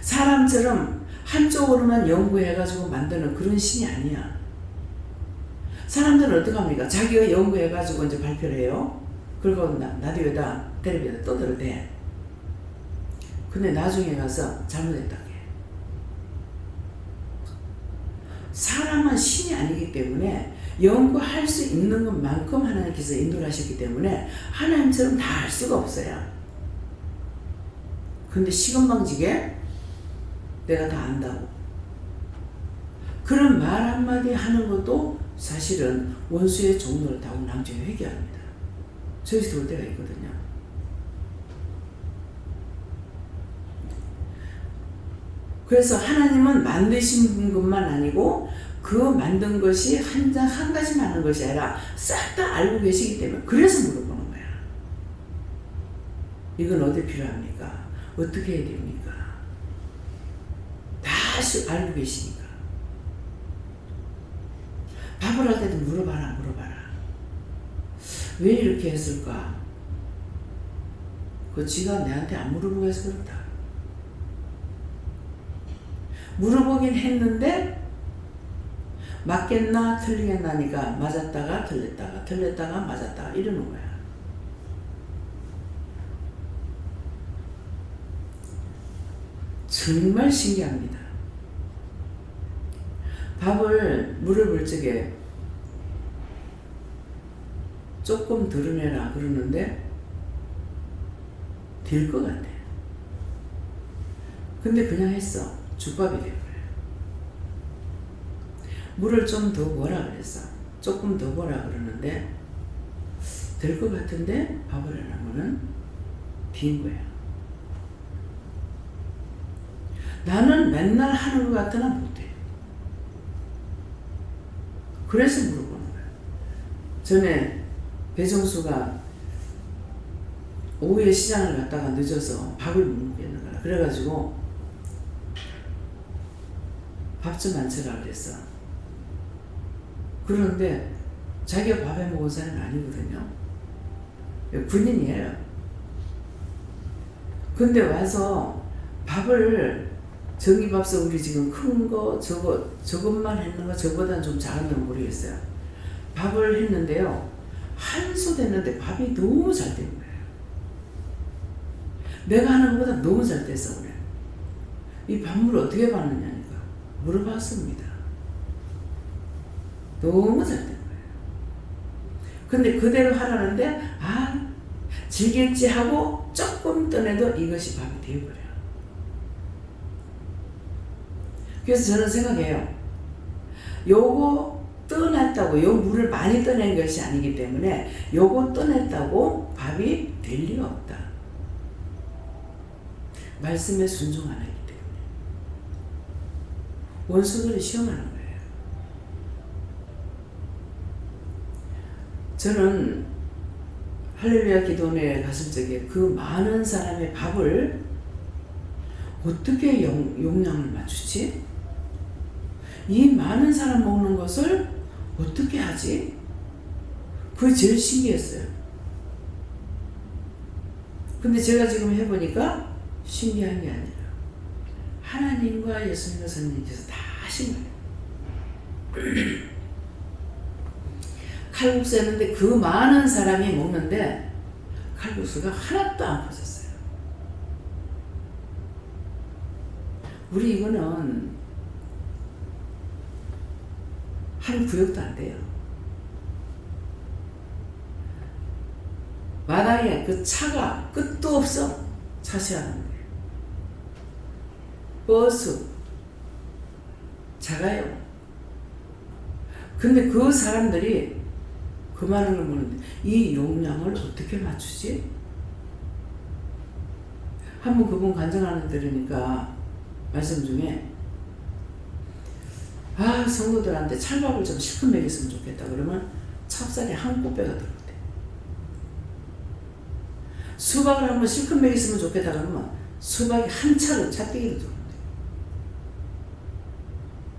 S1: 사람처럼 한쪽으로만 연구해가지고 만드는 그런 신이 아니야. 사람들은 어떻게 합니까? 자기가 연구해가지고 이제 발표를 해요. 그리고 라디오에다 텔레비전에다 떠들어대. 근데 나중에 가서 잘못했다고 해. 사람은 신이 아니기 때문에 연구할 수 있는 것만큼 하나님께서 인도를 하셨기 때문에 하나님처럼 다 할 수가 없어요. 근데 시건방지게 내가 다 안다고. 그런 말 한마디 하는 것도 사실은 원수의 종로를 타고 나중에 회개합니다. 저희 들어올 때가 있거든요. 그래서 하나님은 만드신 것만 아니고 그 만든 것이 한 가지만 하는 것이 아니라 싹 다 알고 계시기 때문에 그래서 물어보는 거야. 이건 어디 필요합니까? 어떻게 해야 됩니까? 다 알고 계시니까. 밥을 할 때도 물어봐라. 왜 이렇게 했을까? 그 지가 내한테 안 물어보고 해서 그렇다. 물어보긴 했는데 맞겠나 틀리겠나니까 맞았다가 틀렸다가 맞았다가 이러는 거야. 정말 신기합니다. 밥을 물어볼 적에 조금 덜어내라 그러는데 될 것 같아. 근데 그냥 했어. 죽밥이 된 거야. 물을 좀 더 부어라 그랬어. 조금 더 부어라 그러는데 될 것 같은데 밥을 안 하면은 빈 거야. 나는 맨날 하는 것 같으나 못해. 그래서 물어보는 거야. 전에 배정수가 오후에 시장을 갔다가 늦어서 밥을 못 먹겠는 거야. 그래가지고 밥 좀 안 쳐라 그랬어. 그런데 자기가 밥에 먹은 사람이 아니거든요. 군인이에요. 근데 와서 밥을 전기밥솥 우리 지금 큰 거 저것만 했는가 저보다는 좀 작은지 모르겠어요. 밥을 했는데요. 한솥 했는데 밥이 너무 잘 된 거예요. 내가 하는 것보다 너무 잘 돼서 그래. 이 밥물을 어떻게 받느냐니까 물어봤습니다. 너무 잘 된 거예요. 근데 그대로 하라는데 지겠지 하고 조금 떠내도 이것이 밥이 되어버려요. 그래서 저는 생각해요. 요거 떠났다고 요 물을 많이 떠낸 것이 아니기 때문에 요거 떠냈다고 밥이 될 리가 없다. 말씀에 순종 안 하기 때문에 원수들이 시험하는 거예요. 저는 할렐루야 기도원에 갔을 적에 그 많은 사람의 밥을 어떻게 용량을 맞추지? 이 많은 사람 먹는 것을 어떻게 하지? 그게 제일 신기했어요. 근데 제가 지금 해보니까 신기한 게 아니라 하나님과 예수님과 선생님께서 다 하신 거예요. 칼국수 했는데 그 많은 사람이 먹는데 칼국수가 하나도 안 퍼졌어요. 우리 이거는 한 구역도 안 돼요. 마당에 그 차가 끝도 없어. 차시하는 거예요. 버스 작아요. 근데 그 사람들이 그 많은 걸 먹는데 이 용량을 어떻게 맞추지? 한번 그분 간증하는 들으니까 말씀 중에 성도들한테 찰밥을 좀 실컷 먹였으면 좋겠다. 그러면 찹쌀이 한 꽃배가 들어온대. 수박을 한번 실컷 먹였으면 좋겠다. 그러면 수박이 한 차로 차떼기로 들어온대.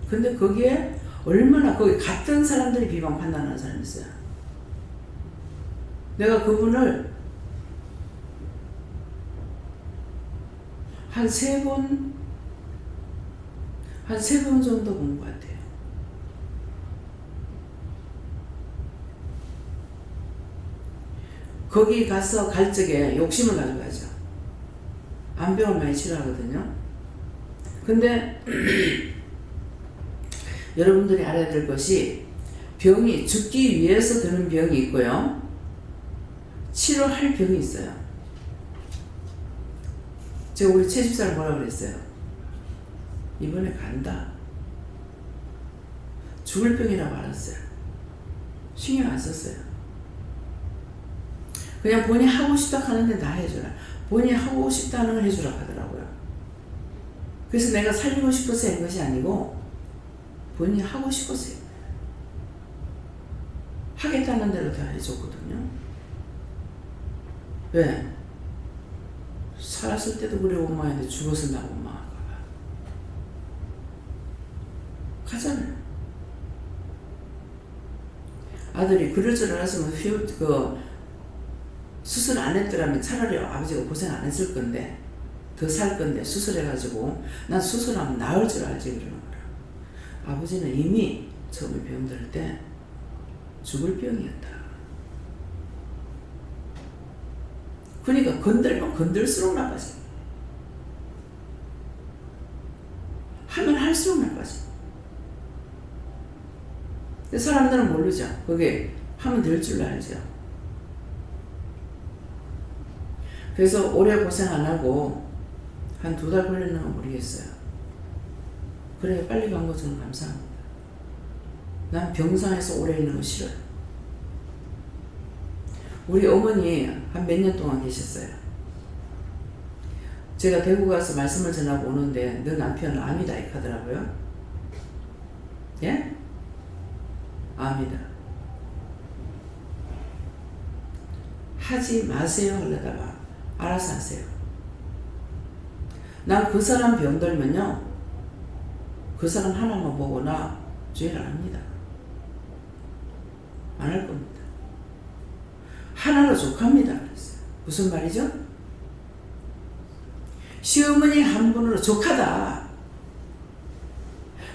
S1: 근데 거기에 얼마나 거기 같은 사람들이 비방 판단하는 사람이 있어요. 내가 그분을 한 세 번 정도 본 것 같아요. 거기 가서 갈 적에 욕심을 가지고 가죠. 암병을 많이 치료하거든요. 근데 여러분들이 알아야 될 것이 병이 죽기 위해서 드는 병이 있고요. 치료할 병이 있어요. 제가 우리 최 집사를 뭐라고 그랬어요? 이번에 간다. 죽을 병이라고 알았어요. 신경 안 썼어요. 그냥 본인이 하고 싶다 하는데 다 해주라. 본인이 하고 싶다는 걸 해주라 하더라고요. 그래서 내가 살리고 싶어서 한 것이 아니고 본인이 하고 싶어서 해요. 하겠다는 대로 다 해줬거든요. 왜? 살았을 때도 그래 원망했는데 죽어서 나 원망할까봐. 가잖아요. 아들이 그럴 줄 알았으면 수술 안 했더라면 차라리 아버지가 고생 안 했을 건데 더 살 건데 수술해가지고 난 수술하면 나을 줄 알지 그러는 거라. 아버지는 이미 처음에 병들 때 죽을 병이었다. 그러니까 건들면 건들수록 나빠져. 하면 할수록 나빠져. 사람들은 모르죠. 그게 하면 될 줄 알죠. 그래서 오래 고생 안 하고 한 2달 걸렸나 모르겠어요. 그래 빨리 간 거 저는 감사합니다. 난 병상에서 오래 있는 거 싫어요. 우리 어머니 한 몇 년 동안 계셨어요. 제가 대구 가서 말씀을 전하고 오는데 너 남편은 암이다 이렇게 하더라고요. 예? 암이다. 하지 마세요 하려다가 알아서 하세요. 난 그 사람 병들면요 그 사람 하나만 보거나 죄를 안 합니다. 안 할 겁니다. 하나로 족합니다. 그랬어요. 무슨 말이죠? 시어머니 한 분으로 족하다.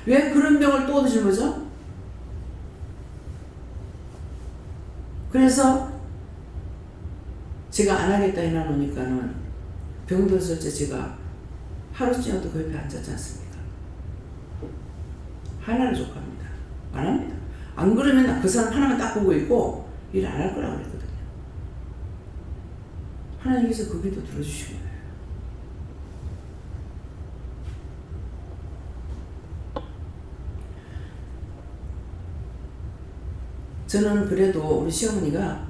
S1: 왜 그런 병을 또 얻으신 거죠? 그래서 제가 안 하겠다 해놔놓으니까는 병들었을 때 제가 하루쯤도 그 옆에 앉았지 않습니까? 하나를 족합니다. 안 합니다. 안 그러면 그 사람 하나만 딱 보고 있고 일 안 할 거라고 그랬거든요. 하나님께서 그 기도 들어주신 거예요. 저는 그래도 우리 시어머니가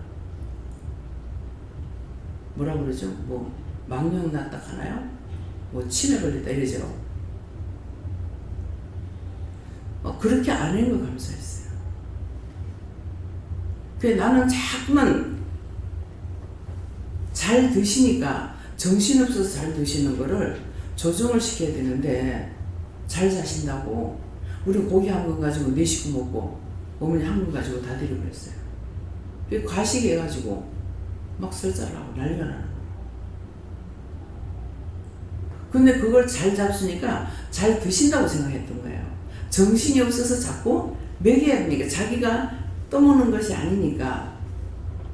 S1: 뭐라 그러죠? 뭐 망령 났다 하나요? 뭐 치매 걸렸다 이러죠. 그렇게 안 한 거 감사했어요. 그래 나는 자꾸만 잘 드시니까 정신없어서 잘 드시는 거를 조정을 시켜야 되는데 잘 자신다고 우리 고기 한 건 가지고 4식구 먹고 어머니 한 건 가지고 다 드려버렸어요. 과식해가지고 막 설사하고 난리가 나는 거예요. 근데 그걸 잘 잡수니까 잘 드신다고 생각했던 거예요. 정신이 없어서 자꾸 먹여야 되니까 자기가 떠먹는 것이 아니니까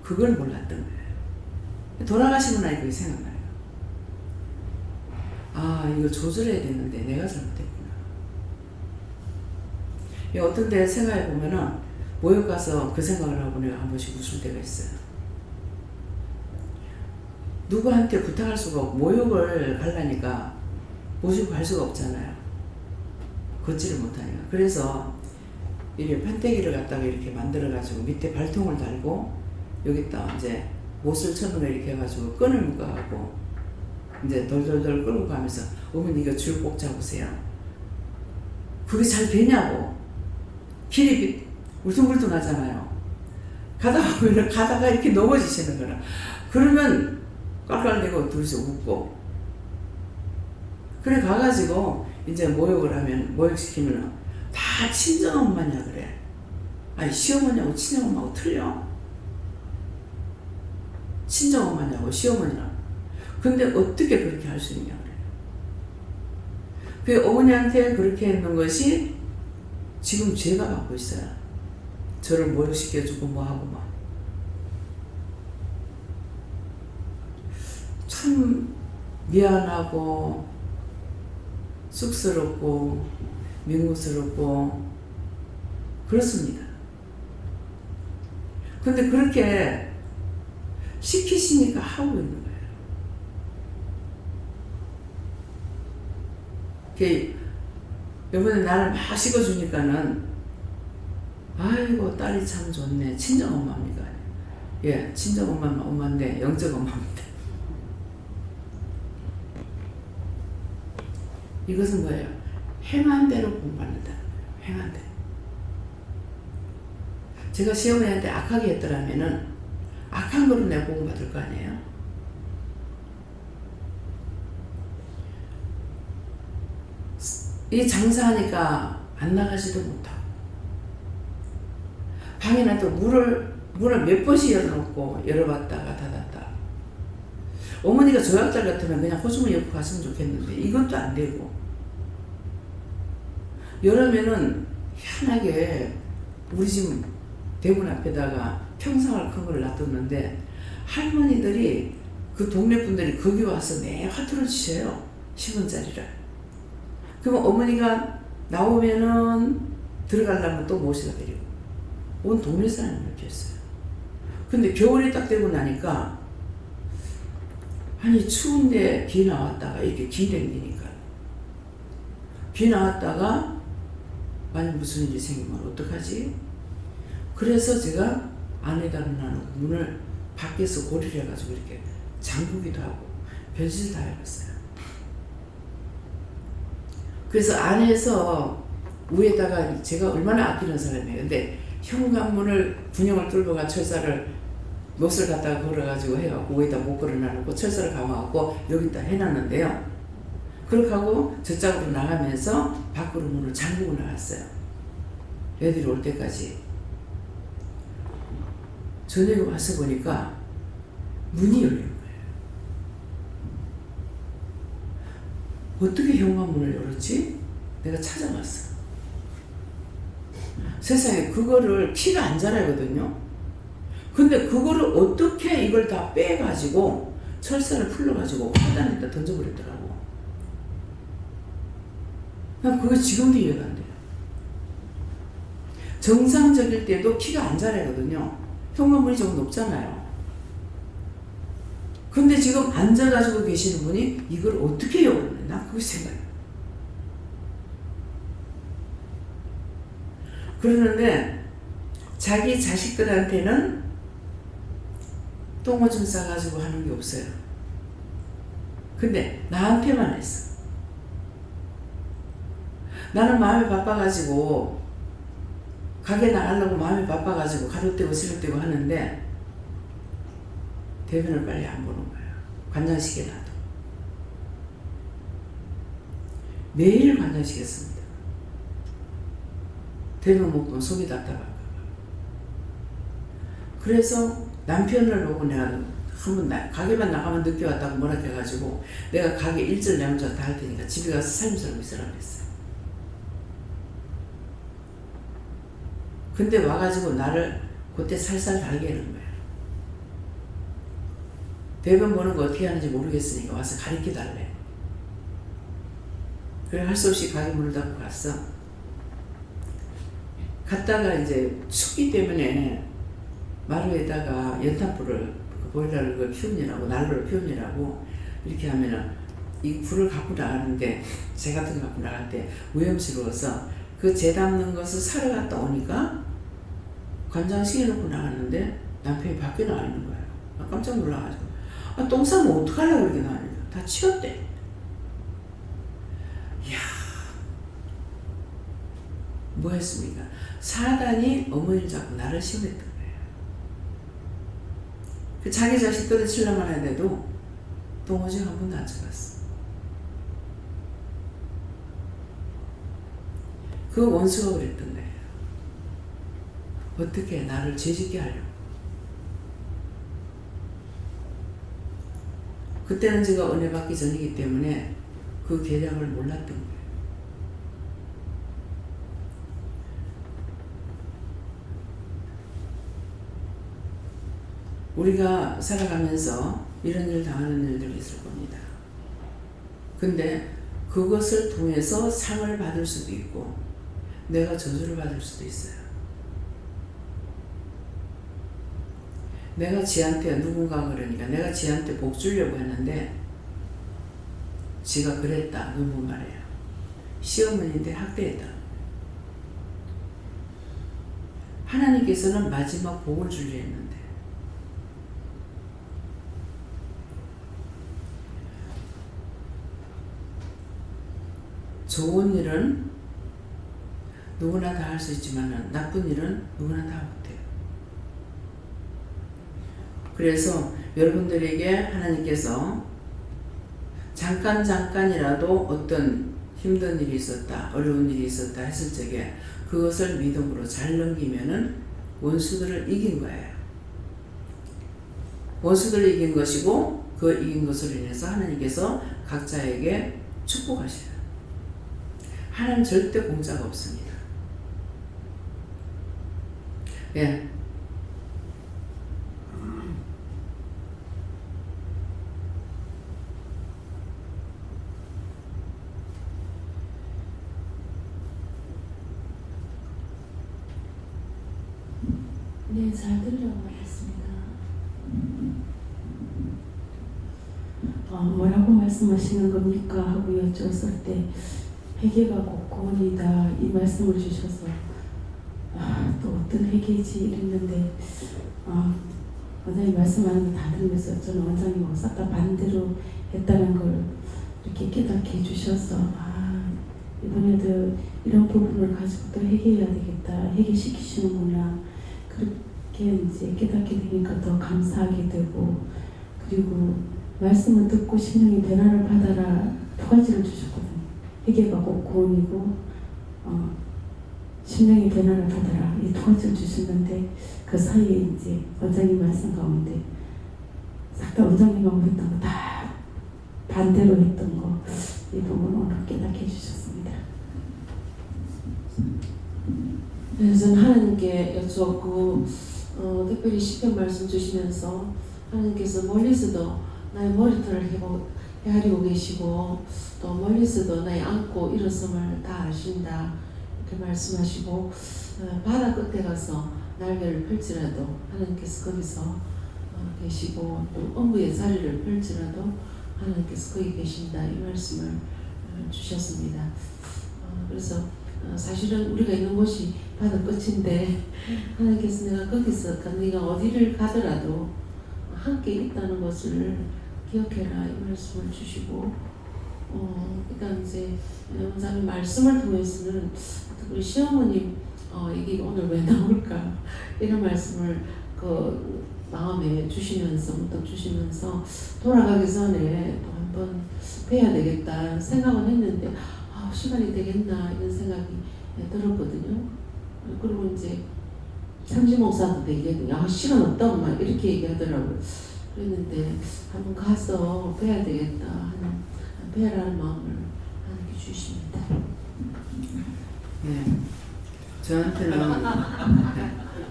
S1: 그걸 몰랐던 거예요. 돌아가시고 나니 그게 생각나요. 아 이거 조절해야 되는데 내가 잘못했구나. 어떤 데 생각해 보면은 모욕 가서 그 생각을 하고 내가 한 번씩 웃을 때가 있어요. 누구한테 부탁할 수가 없고 모욕을 하려니까 모시고 갈 수가 없잖아요. 걷지를 못하니까. 그래서 이렇게 판때기를 갖다가 이렇게 만들어 가지고 밑에 발통을 달고 여기다 이제 못을 쳐놓은 거 이렇게 해가지고 끈을 묶어가고 이제 돌돌돌 끌고 가면서 어머니 이거 줄 꼭 잡으세요. 그게 잘 되냐고. 길이 울퉁불퉁하잖아요. 가다가 보면 가다가 이렇게 넘어지시는 거라. 그러면 깔깔대고 둘이서 웃고. 그래 가가지고 이제 모욕을 하면 모욕시키면 다 친정엄마냐 그래. 아니 시어머니하고 친정엄마하고 틀려? 친정엄마냐고 시어머니랑. 근데 어떻게 그렇게 할 수 있냐 그래. 그 어머니한테 그렇게 했는 것이 지금 죄가 받고 있어요. 저를 모욕시켜주고 뭐하고 막. 참 미안하고 쑥스럽고 민구스럽고 그렇습니다. 근데 그렇게 시키시니까 하고 있는 거예요. 이번에 나를 막 씻어주니까는 아이고 딸이 참 좋네. 친정엄마입니까? 예, 친정엄마인데 영적엄마입니다. 이것은 뭐예요? 행한 대로 공부한다는 거예요. 행한 대로. 제가 시어머니한테 악하게 했더라면은 악한 거로 내가 공부받을 거 아니에요? 이 장사하니까 안 나가지도 못하고 방에는 또 문을 몇 번씩 열어놓고 열어봤다가 닫았다. 어머니가 조약달 같으면 그냥 호주머니 옆에 갔으면 좋겠는데 이것도 안 되고 열으면은 희한하게 우리 집 대문 앞에다가 평상을 큰 걸 놔뒀는데 할머니들이 그 동네 분들이 거기 와서 내 화투를 치셔요. 10원짜리를. 그러면 어머니가 나오면은 들어가려면 또 모시다 드리고 온 동네 사람이 이렇게 했어요. 근데 겨울이 딱 되고 나니까 아니 추운데 비 나왔다가 이렇게 기댕기니까 비 나왔다가 만약 무슨 일이 생기면 어떡하지? 그래서 제가 안에다 놔놓고 문을 밖에서 고리를 해가지고 이렇게 잠그기도 하고 별짓을 다 해봤어요. 그래서 안에서 위에다가 제가 얼마나 아끼는 사람이에요. 근데 현관문을 분영을 뚫고가 철사를 못을 갖다가 걸어가지고 해갖고 위에다 못 걸어놔놓고 철사를 감아갖고 여기다 해놨는데요. 그렇게 하고 저쪽으로 나가면서 밖으로 문을 잠그고 나갔어요. 애들이 올 때까지. 저녁에 와서 보니까 문이 열린 거예요. 어떻게 현관문을 열었지? 내가 찾아봤어. 세상에 그거를 키가 안 자라거든요. 근데 그거를 어떻게 이걸 다 빼가지고 철사를 풀러가지고 화단에다 던져버렸더라고. 난 그거 지금도 이해가 안 돼요. 정상적일 때도 키가 안 자라거든요. 현관문이 좀 높잖아요. 근데 지금 앉아가지고 계시는 분이 이걸 어떻게 열었네. 난 그게 생각해요. 그러는데 자기 자식들한테는 똥오줌 싸가지고 하는 게 없어요. 근데 나한테만 했어. 나는 마음이 바빠가지고 가게 나가려고 마음이 바빠가지고 가로떼고 시로떼고 하는데 대변을 빨리 안 보는 거예요. 관장시켜 놔도. 매일 관장시켰습니다. 대변 못 보면 속이 답답할까 봐. 그래서 남편을 보고 내가 한번 가게만 나가면 늦게 왔다고 뭐라 해가지고 내가 가게 일절 내면 다 할 테니까 집에 가서 삶처럼 있으라고 했어요. 근데 와가지고 나를 그때 살살 달게 하는 거야. 대변 보는 거 어떻게 하는지 모르겠으니까 와서 가르쳐 달래. 그래 할 수 없이 가게 문을 닫고 갔어. 갔다가 이제 춥기 때문에 마루에다가 연탄불을 보일러를 피우느라고 난로를 피우느라고 이렇게 하면은 이 불을 갖고 나가는데 재 같은 거 갖고 나갈 때 위험스러워서 그 재 담는 것을 사러 갔다 오니까 관장시켜 놓고 나갔는데 남편이 밖에 나와 있는 거예요. 깜짝 놀라가지고 똥 싸면 어떡하려고 이렇게 나왔는데 다 치웠대. 이야 뭐 했습니까? 사단이 어머니를 잡고 나를 시험했던 거예요. 그 자기 자식들을 치려만 해도 똥오줌 한 번도 안 쳐봤어. 그 원수가 그랬던 거예요. 어떻게 나를 죄짓게 하려고. 그때는 제가 은혜 받기 전이기 때문에 그 계략을 몰랐던 거예요. 우리가 살아가면서 이런 일 당하는 일들이 있을 겁니다. 근데 그것을 통해서 상을 받을 수도 있고 내가 저주를 받을 수도 있어요. 내가 지한테 누군가 그러니까 내가 지한테 복 주려고 했는데 지가 그랬다. 너무 말해요. 시어머니인데 학대했다. 하나님께서는 마지막 복을 주려 했는데 좋은 일은 누구나 다 할 수 있지만 나쁜 일은 누구나 다 못해요. 그래서 여러분들에게 하나님께서 잠깐이라도 어떤 힘든 일이 있었다, 어려운 일이 있었다 했을 적에 그것을 믿음으로 잘 넘기면은 원수들을 이긴 거예요. 원수들을 이긴 것이고 그 이긴 것으로 인해서 하나님께서 각자에게 축복하셔요. 하나님 절대 공짜가 없습니다. 예.
S2: 네, 잘 들으라고 하셨습니다. 뭐라고 말씀하시는 겁니까? 하고 여쭈었을 때 회개가 곧 구원이다 이 말씀을 주셔서 또 어떤 회개지 이랬는데 원장님 말씀하는 거 다 들으면서 저는 원장님하고 싹 다 반대로 했다는 걸 이렇게 깨닫게 해주셔서 이번에도 이런 부분을 가지고 또 회개해야 되겠다 회개시키시는구나 그렇게 이제 깨닫게 되니까 더 감사하게 되고 그리고 말씀을 듣고 심령의 변화를 받아라 두 가지를 주셨거든요. 회개가 곧 구원이고 심령의 변화를 받아라 이 두 가지를 주셨는데 그 사이에 이제 원장님 말씀 가운데 싹 다 원장님하고 했던 거 다 반대로 했던 거 이 부분 오늘 깨닫게 해주셨습니다.
S3: 그래서 하나님께 여쭈었고 특별히 시편 말씀 주시면서 하나님께서 멀리서도 나의 머리털을 헤아리고 계시고 또 멀리서도 나의 안고 일어섬을 다 아신다 이렇게 말씀하시고 바다 끝에 가서 날개를 펼치라도 하나님께서 거기서 계시고 또 엄부의 자리를 펼치라도 하나님께서 거기 계신다 이 말씀을 주셨습니다. 그래서 사실은 우리가 있는 곳이 바다 끝인데 하나님께서 내가 거기서 네가 어디를 가더라도 함께 있다는 것을 기억해라 이 말씀을 주시고 그러니까 이제 원장님 말씀을 통해서는 우리 시어머님 이게 오늘 왜 나올까 이런 말씀을 그 마음에 주시면서 문득 주시면서 돌아가기 전에 또 한번 뵈야 되겠다 생각은 했는데 시간이 되겠나 이런 생각이 들었거든요. 그리고 이제 상지 목사한테 얘기했더니 시간 없다 엄마 이렇게 얘기하더라고요. 그랬는데 한번 가서 뵈야 되겠다 하는 뵈라는 마음을 하나님께 주십니다.
S1: 네. 저한테는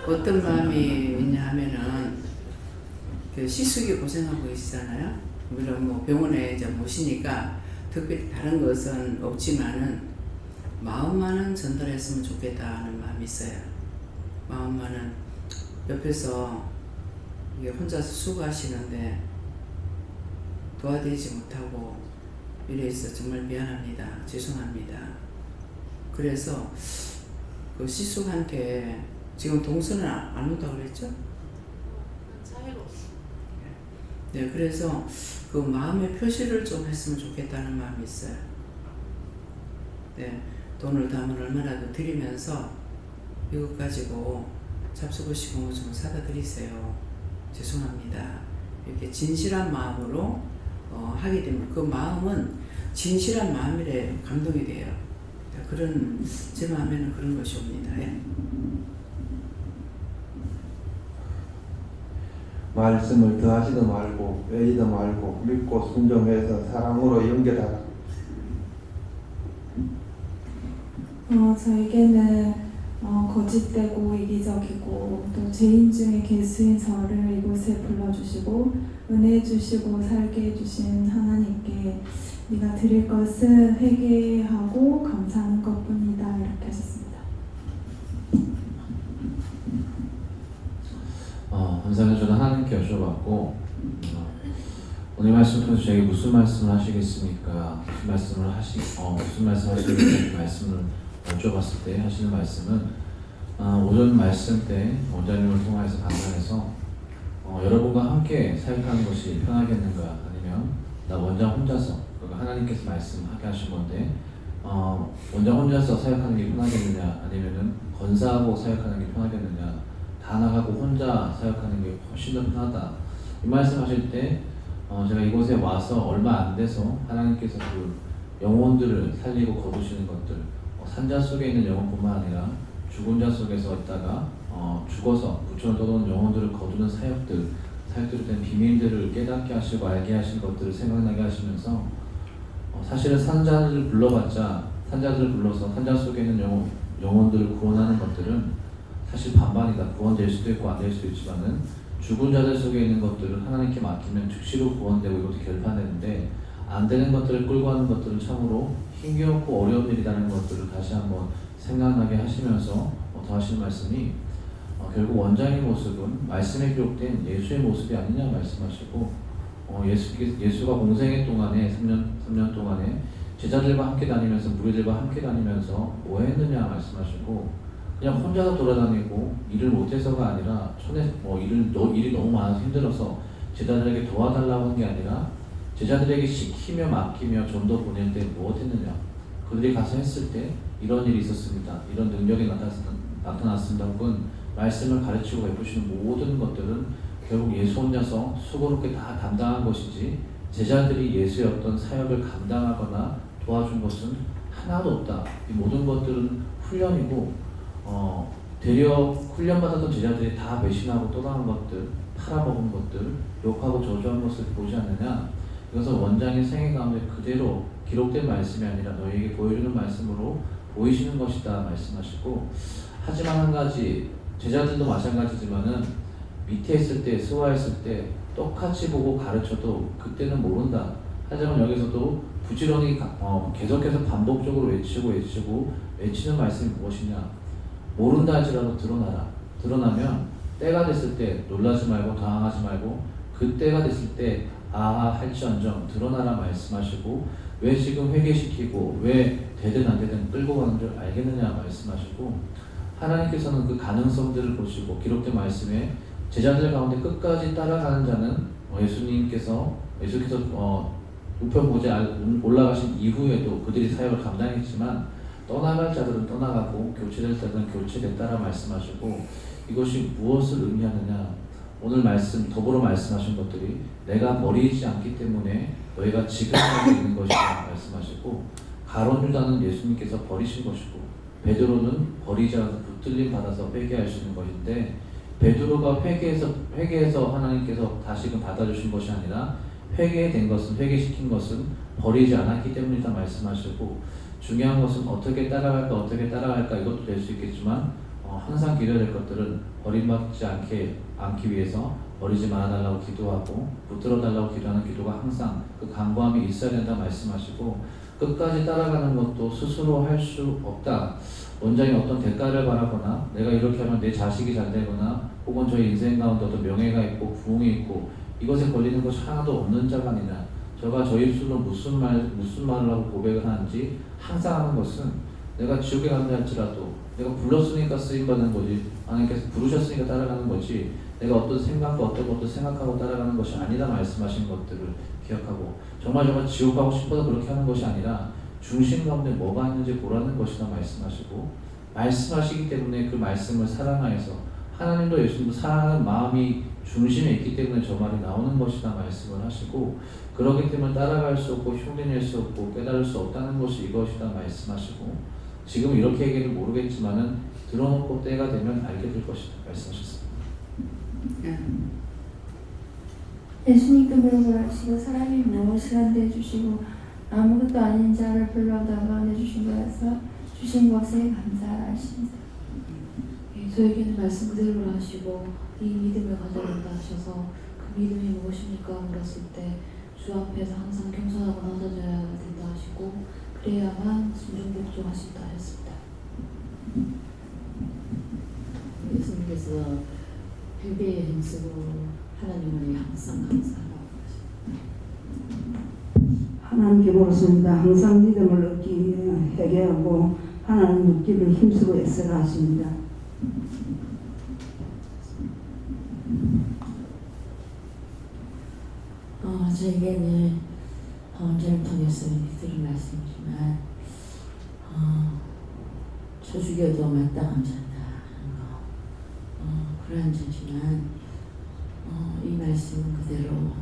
S1: 어떤 마음이 있냐 하면은 그 시숙이 고생하고 있잖아요. 물론 뭐 병원에 이제 모시니까 특별히 다른 것은 없지만은 마음만은 전달했으면 좋겠다 하는 마음이 있어요. 마음만은 옆에서 이게 혼자서 수고하시는데 도와드리지 못하고 이래서 정말 미안합니다. 죄송합니다. 그래서 그 시숙한테 지금 동서는 안 온다고 그랬죠? 네, 그래서 그 마음의 표시를 좀 했으면 좋겠다는 마음이 있어요. 네, 돈을 담은 얼마라도 드리면서 이것 가지고 잡수고시고 좀 사다 드리세요. 죄송합니다. 이렇게 진실한 마음으로 하게 되면 그 마음은 진실한 마음이래 감동이 돼요. 그런 제 마음에는 그런 것이 옵니다. 예.
S4: 말씀을 더하지도 말고 외지도 말고 믿고 순종해서 사랑으로 연결하라.
S5: 저에게는 거짓되고 이기적이고 또 죄인 중에 개수인 저를 이곳에 불러주시고 은혜 주시고 살게 해주신 하나님께 네가 드릴 것은 회개하고 감사하는 것뿐이다 이렇게 하셨습니다.
S6: 감사합니다. 저는 하나님께 여쭤봤고 오늘 말씀 통해서 저에게 무슨 말씀을 하시겠습니까? 무슨 말씀을 하시겠습니까? 그 말씀을 여쭤봤을 때 하시는 말씀은 오전 말씀 때 원장님을 통해서 강단해서 여러분과 함께 사역하는 것이 편하겠는가 아니면 나 원장 혼자서 그러니까 하나님께서 말씀하게 하신 건데 원장 혼자서 사역하는 게 편하겠느냐 아니면은 건사하고 사역하는 게 편하겠느냐 다 나가고 혼자 사역하는 게 훨씬 더 편하다 이 말씀하실 때 제가 이곳에 와서 얼마 안 돼서 하나님께서 그 영혼들을 살리고 거두시는 것들 산자 속에 있는 영혼뿐만 아니라 죽은 자 속에서 있다가 죽어서 부처를 떠도는 영혼들을 거두는 사역들에 대한 비밀들을 깨닫게 하시고 알게 하신 것들을 생각나게 하시면서 사실은 산자들을 불러봤자 산자들을 불러서 산자 속에 있는 영혼들을 구원하는 것들은 사실 반반이다. 구원될 수도 있고 안 될 수도 있지만은 죽은 자들 속에 있는 것들을 하나님께 맡기면 즉시로 구원되고 이것도 결판되는데 안 되는 것들을 끌고 가는 것들은 참으로 힘겹고 어려운 일이라는 것들을 다시 한번 생각나게 하시면서 더 하시는 말씀이 결국 원장의 모습은 말씀에 기록된 예수의 모습이 아니냐 말씀하시고 예수가 공생애 동안에 3년 동안에 제자들과 함께 다니면서 무리들과 함께 다니면서 뭐 했느냐 말씀하시고 그냥 혼자 돌아다니고 일을 못해서가 아니라 일이 너무 많아서 힘들어서 제자들에게 도와달라고 한 게 아니라 제자들에게 시키며 맡기며 전도 보낼 때 무엇했느냐 그들이 가서 했을 때 이런 일이 있었습니다. 이런 능력이 나타났습니다. 혹은 말씀을 가르치고 베푸시는 모든 것들은 결국 예수 혼자서 수고롭게 다 담당한 것이지 제자들이 예수의 어떤 사역을 감당하거나 도와준 것은 하나도 없다. 이 모든 것들은 훈련이고 되려 훈련받았던 제자들이 다 배신하고 떠나간 것들, 팔아먹은 것들, 욕하고 저주한 것을 보지 않느냐. 이것은 원장의 생애 가운데 그대로 기록된 말씀이 아니라 너희에게 보여주는 말씀으로 보이시는 것이다 말씀하시고 하지만 한 가지 제자들도 마찬가지지만은 밑에 있을 때 수화했을 때 똑같이 보고 가르쳐도 그때는 모른다. 하지만 여기서도 부지런히 계속해서 반복적으로 외치는 말씀이 무엇이냐 모른다 할지라도 드러나라. 드러나면 때가 됐을 때 놀라지 말고 당황하지 말고 그 때가 됐을 때 아하 할지언정 드러나라 말씀하시고 왜 지금 회개시키고 왜 되든 안 되든 끌고 가는 줄 알겠느냐 말씀하시고 하나님께서는 그 가능성들을 보시고 기록된 말씀에 제자들 가운데 끝까지 따라가는 자는 예수께서 우편보좌에 올라가신 이후에도 그들이 사역을 감당했지만 떠나갈 자들은 떠나가고 교체될 자들은 교체됐다라 말씀하시고 이것이 무엇을 의미하느냐 오늘 말씀 더불어 말씀하신 것들이 내가 버리지 않기 때문에 너희가 지금 하고 있는 것이다 말씀하시고 가론 유다는 예수님께서 버리신 것이고 베드로는 버리지 않아서 붙들림 받아서 회개할 수 있는 것인데 베드로가 회개해서 하나님께서 다시금 받아주신 것이 아니라 회개된 것은 회개시킨 것은 버리지 않았기 때문이다 말씀하시고 중요한 것은 어떻게 따라갈까 이것도 될 수 있겠지만 항상 기도해야 될 것들은 버림받지 않기 위해서 버리지 말아달라고 기도하고 붙들어달라고 기도하는 기도가 항상 그 간구함이 있어야 된다 말씀하시고 끝까지 따라가는 것도 스스로 할 수 없다. 원장이 어떤 대가를 바라거나 내가 이렇게 하면 내 자식이 잘 되거나 혹은 저희 인생 가운데 어떤 명예가 있고 부흥이 있고 이것에 걸리는 것이 하나도 없는 자가 아니냐. 저가 저 입술로 무슨 말을 하고 고백을 하는지 항상 하는 것은 내가 지옥에 간다 할지라도 내가 불렀으니까 쓰임받는 거지 하나님께서 부르셨으니까 따라가는 거지 내가 어떤 생각과 어떤 것도 생각하고 따라가는 것이 아니다 말씀하신 것들을 기억하고 정말 지옥 가고 싶어서 그렇게 하는 것이 아니라 중심 가운데 뭐가 있는지 보라는 것이다 말씀하시고 말씀하시기 때문에 그 말씀을 사랑하여서 하나님도 예수님도 사랑하는 마음이 중심에 있기 때문에 저 말이 나오는 것이다 말씀을 하시고 그렇기 때문에 따라갈 수 없고 흉내낼 수 없고 깨달을 수 없다는 것이 이것이다 말씀하시고 지금 이렇게 얘기를 모르겠지만은 들어놓고 때가 되면 알게 될 것이다 말씀하셨습니다.
S7: 예수님께 물어보라시고 사람이 무엇을 한데 해주시고 아무것도 아닌 자를 불러다가 주신 것에 감사하라 하십니다.
S3: 저에게는 말씀 그대로 하시고 이 믿음을 가져간다 하셔서 그 믿음이 무엇입니까? 물었을 때 주 앞에서 항상 겸손하고 낮아져야 된다 하시고 그래야만 순종복종하신다 하셨습니다.
S8: 예수님께서 회개의 행수로 하나님을 항상 감사하라고 하십니다.
S2: 하나님께 물었습니다. 항상 믿음을 얻기 위해 회개하고 하나님 묻기를 힘쓰고 애쓰라 하십니다.
S8: 저에게는 언제를 통해서 드린 말씀이지만 저 죽여도 마땅한 자다 하는 거 그러한 자지만 이 말씀은 그대로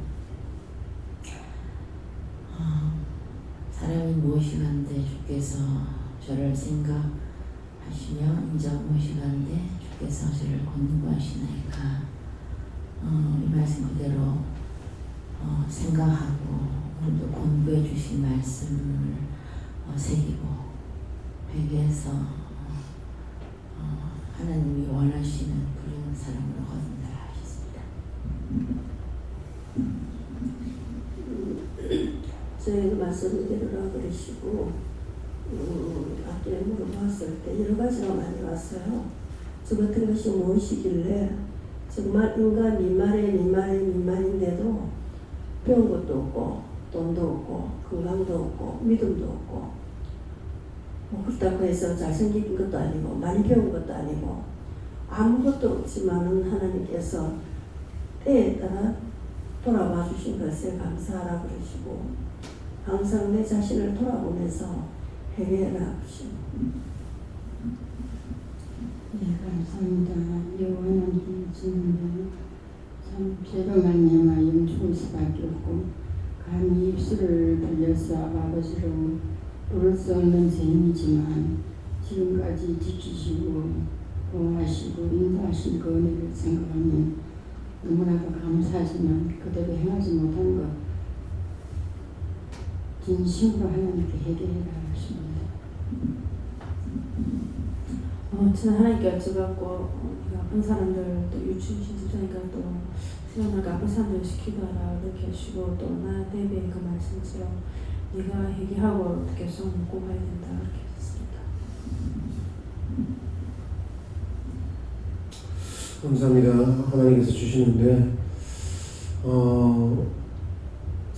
S8: 사람이 무엇이간데 주께서 저를 생각하시며 인정 무엇이간데 주께서 저를 권고하시나이까 이 말씀 그대로 생각하고 오늘도 권고해 주신 말씀을 새기고 회개해서 하나님이 원하시는 그런 사람으로 거듭나라 하셨습니다.
S9: 저희가 말씀 그대로라 그러시고 앞뒤에 물어봤을 때 여러 가지가 많이 왔어요. 저 같은 것이 무엇이길래 정말 인간 미만인데도 배운 것도 없고 돈도 없고 건강도 없고 믿음도 없고 그렇다고 해서 잘생긴 것도 아니고 많이 배운 것도 아니고 아무것도 없지만은 하나님께서 때에 따라 돌아봐 주신 것에 감사하라 그러시고 항상 내 자신을 돌아보면서 회개하라 하시고
S2: 네, 감사합니다. 여호와는 주님은 참 죄로 말미암아 영죽을 수밖에 없고 감히 입술을 벌려서 아버지로 부를 수 없는 죄인이지만 지금까지 지키시고 보호하시고 인도하신 그 은혜를 생각하면 너무나도 감사하지만 그대로 행하지 못한 것 진심으로 하나님께 회개해라 하십니다.
S3: 저는 하나님께 여쭤봤고 아픈 사람들 또 유치신 집사니까 또 생각나게 아픈 사람들 시키더라 이렇게 하시고 또 나 대비의 그 말씀처럼 네가 회개하고 계속 묵고 가야 된다 이렇게 하셨습니다.
S10: 감사합니다. 하나님께서 주시는데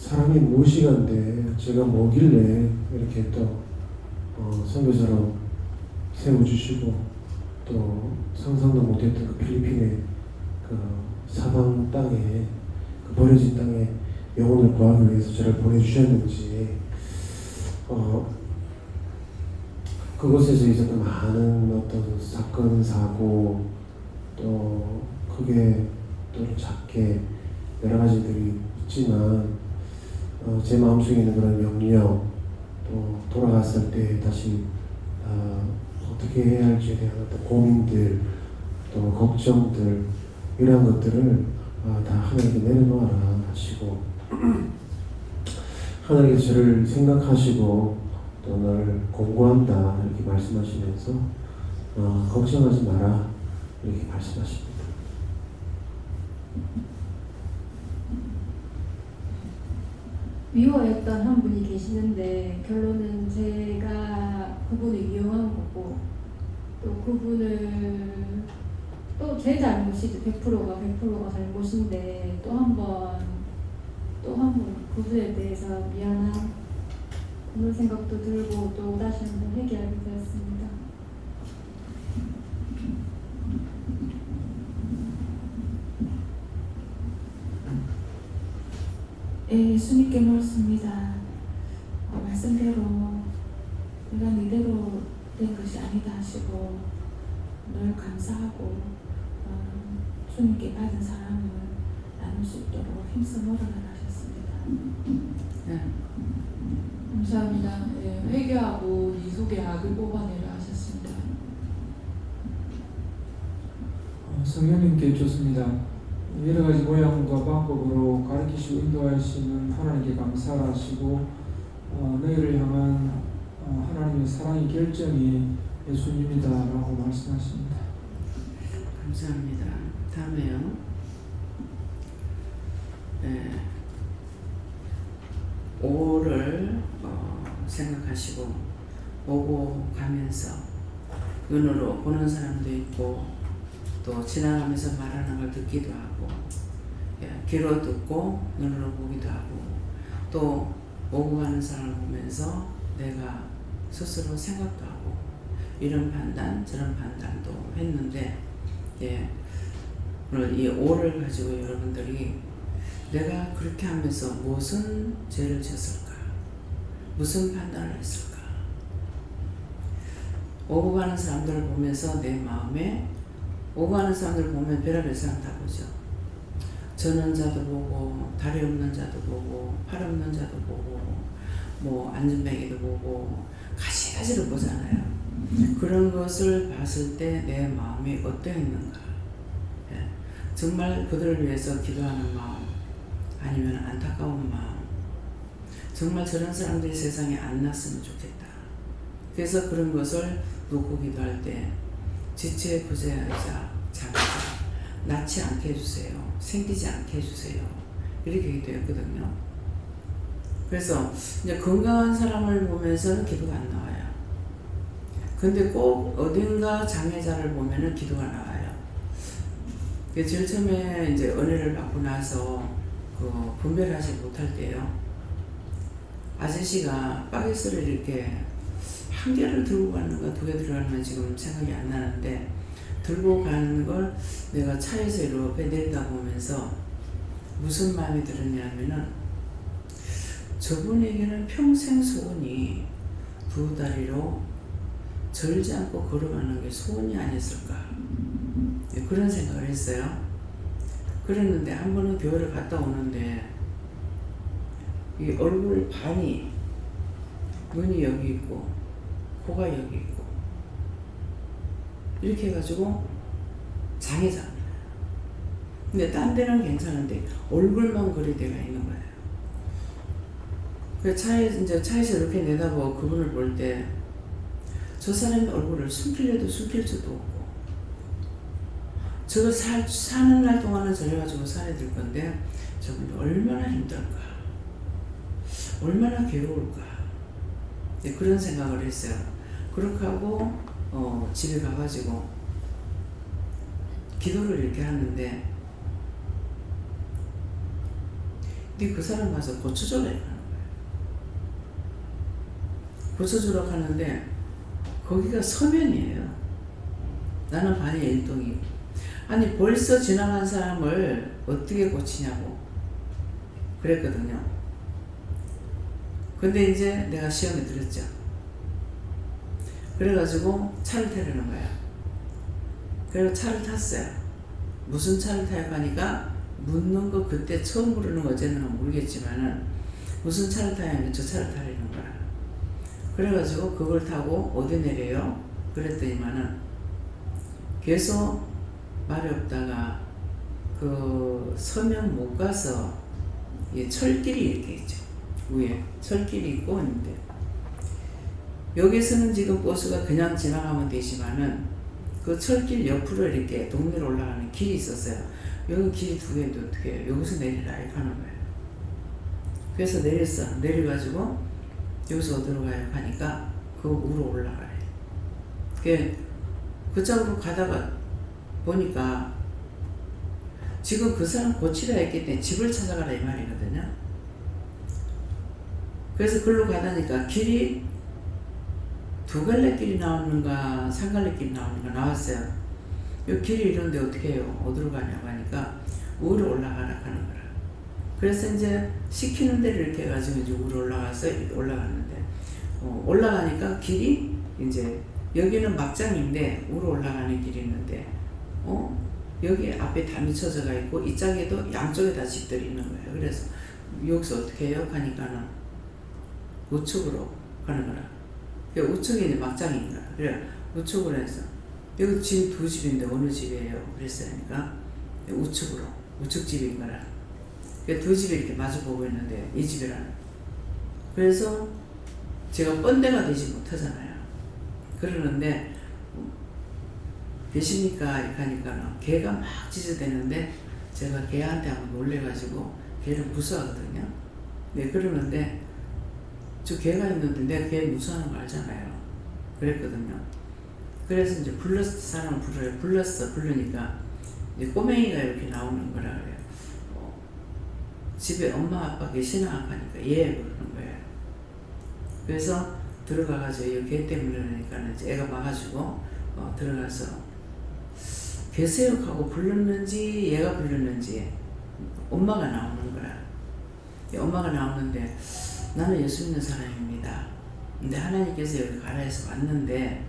S10: 사람이 무엇이간데 제가 뭐길래 이렇게 또 선교사로 세워주시고 또 상상도 못했던 그 필리핀의 그 사방 땅에 그 버려진 땅에 영혼을 구하기 위해서 저를 보내주셨는지 그곳에서 있었던 많은 어떤 사건, 사고 또 크게 또 작게 여러 가지들이 있지만 제 마음속에 있는 그런 염려 또 돌아갔을 때 다시 어떻게 해야 할지에 대한 어떤 고민들 또 걱정들 이러한 것들을 다 하나님께 내려놓아라 하시고 하나님께서 저를 생각하시고 또 너를 공부한다 이렇게 말씀하시면서 걱정하지 마라 이렇게 말씀하십니다.
S7: 미워했던 한 분이 계시는데 결론은 제가 그분을 이용한 거고 또 그분을 또 제 잘못이죠. 100%가 잘못인데 또 한 번 그분에 대해서 미안한 그런 생각도 들고 또 다시 한번 회개하게 되었습니다.
S2: 예수님께 묻습니다. 말씀대로 내가 이대로 된 것이 아니다 하시고 늘 감사하고 주님께 받은 사랑을 나눌 수 있도록 힘써 모르라 하셨습니다.
S1: 네.
S11: 감사합니다. 네, 회개하고 네 속에 악을 뽑아내라 하셨습니다.
S12: 성령님께 좋습니다. 여러 가지 모양과 방법으로 가르치시고 인도하시는 하나님께 감사하시고 너희를 향한 하나님의 사랑의 결정이 예수님이다라고 말씀하십니다.
S1: 감사합니다. 다음에요. 네. 5를 생각하시고 오고 가면서 눈으로 보는 사람도 있고 또 지나가면서 말하는 걸 듣기도 하고 귀로 듣고 눈으로 보기도 하고 또 오고 가는 사람을 보면서 내가 스스로 생각도 하고 이런 판단 저런 판단도 했는데 오늘 이 5를 가지고 여러분들이 내가 그렇게 하면서 무슨 죄를 지었을까? 무슨 판단을 했을까? 오고 가는 사람들을 보면서 내 마음에 오고 가는 사람들을 보면 별의별 사람 다 보죠. 저는 자도 보고 다리 없는 자도 보고 팔 없는 자도 보고 뭐 안전뱅이도 보고 가시가지로 보잖아요. 그런 것을 봤을 때 내 마음이 어떠했는가? 정말 그들을 위해서 기도하는 마음 아니면 안타까운 마음 정말 저런 사람들이 세상에 안 났으면 좋겠다. 그래서 그런 것을 놓고 기도할 때 지체 구제하자 자기자 낳지 않게 해주세요. 생기지 않게 해주세요. 이렇게 기도했거든요. 그래서 이제 건강한 사람을 보면서는 기도가 안 나와요. 근데 꼭 어딘가 장애자를 보면은 기도가 나와요. 제일 처음에 이제 은혜를 받고 나서 그 분별하지 못할 때요. 아저씨가 바게트를 이렇게 한 개를 들고 가는가 두 개 들고 가는가 지금 생각이 안 나는데 들고 가는 걸 내가 차에서 이렇게 내리다 보면서 무슨 마음이 들었냐면은 저분에게는 평생 소원이 두 다리로 절지 않고 걸어가는 게 소원이 아니었을까 그런 생각을 했어요. 그랬는데 한 번은 교회를 갔다 오는데 이 얼굴 반이 눈이 여기 있고 코가 여기 있고 이렇게 해가지고 장애자입니다. 근데 딴 데는 괜찮은데 얼굴만 그리 데가 있는 거예요. 그 차에서 이렇게 내다보고 그분을 볼 때 저 사람의 얼굴을 숨기려도 숨길 수도 없고 저거 사는 날 동안은 저래가지고 살아야 될 건데 저분이 얼마나 힘들까 얼마나 괴로울까 그런 생각을 했어요. 그렇게 하고 집에 가가지고 기도를 이렇게 하는데 네 그 사람 가서 고쳐줘라 하는 거예요. 고쳐주러 가는데 거기가 서면이에요. 나는 반야 일동이고. 아니 벌써 지나간 사람을 어떻게 고치냐고 그랬거든요. 근데 이제 내가 시험에 들었죠. 그래가지고 차를 타려는 거야. 그래서 차를 탔어요. 무슨 차를 타요 하니까 묻는 거 그때 처음 부르는 거 어제는 모르겠지만은 무슨 차를 타냐면 저 차를 타려는 거야. 그래가지고 그걸 타고 어디 내려요? 그랬더니만은 계속 말이 없다가 그 서면 못 가서 철길이 이렇게 있죠. 위에 철길이 있고 있는데 여기서는 지금 버스가 그냥 지나가면 되지만은 그 철길 옆으로 이렇게 동네로 올라가는 길이 있었어요. 여기 길이 두 개인데 어떻게 해요? 여기서 내리라 이렇게 하는 거예요. 그래서 내렸어. 내려가지고 여기서 어디로 가요? 하니까 그 위로 올라가래. 그 쪽으로 가다가 보니까 지금 그 사람 고치라 했기 때문에 집을 찾아가라 이 말이거든요. 그래서 글로 가다니까 길이 두 갈래 길이 나오는가 三갈래 길이 나오는가 나왔어요. 이 길이 이런데 어떻게 해요? 어디로 가냐고 하니까 위로 올라가라 하는 거라. 그래서 이제 시키는 대로 이렇게 해가지고 이제 위로 올라가서 올라갔는데 올라가니까 길이 이제 여기는 막장인데 위로 올라가는 길이 있는데 여기 앞에 담이 쳐져가 있고 이쪽에도 양쪽에 다 집들이 있는 거예요. 그래서 여기서 어떻게 해요? 가니까는 우측으로 가는 거라. 우측에 이제 막장인 거라. 그래 우측으로 해서 여기 집 두 집인데 어느 집이에요? 그랬으니까 우측으로 우측 집인 거라. 두 집이 이렇게 마주보고 있는데 이 집이라는. 그래서 제가 뻔데가 되지 못하잖아요. 그러는데 계십니까? 이렇게 하니까 걔가 막 짖어대는데 제가 걔한테 한번 놀래가지고 걔를 무서워하거든요. 네, 그러는데 저 걔가 있는데 내가 걔 무서워하는 거 알잖아요. 그랬거든요. 그래서 이제 불렀어. 사람을 부르래. 부르니까 이제 꼬맹이가 이렇게 나오는 거라 그래요. 집에 엄마 아빠 계시나 하니까 예 그러는 거예요. 그래서 들어가가지고 걔 때문에 그러니까 이제 애가 와가지고 들어가서 계세요 하고 불렀는지 얘가 불렀는지 엄마가 나오는 거야. 엄마가 나오는데 나는 예수 믿는 사람입니다. 근데 하나님께서 여기 가라 해서 왔는데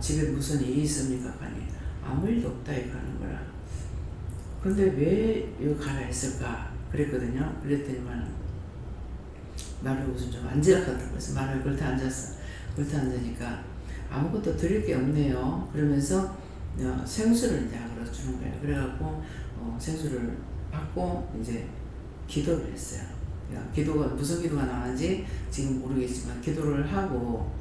S1: 집에 무슨 일이 있습니까? 하니 아무 일도 없다 이렇게 하는 거라. 근데 왜 여기 가라 했을까? 그랬거든요. 그랬더니만 말을 무슨 좀 앉으라 하더라고요. 그래서 말을 그렇게 앉았어. 그렇게 앉으니까 아무것도 드릴 게 없네요. 그러면서 생수를 이제 하러 주는 거예요. 그래갖고 생수를 받고 이제 기도를 했어요. 기도가 무슨 기도가 나왔는지 지금 모르겠지만 기도를 하고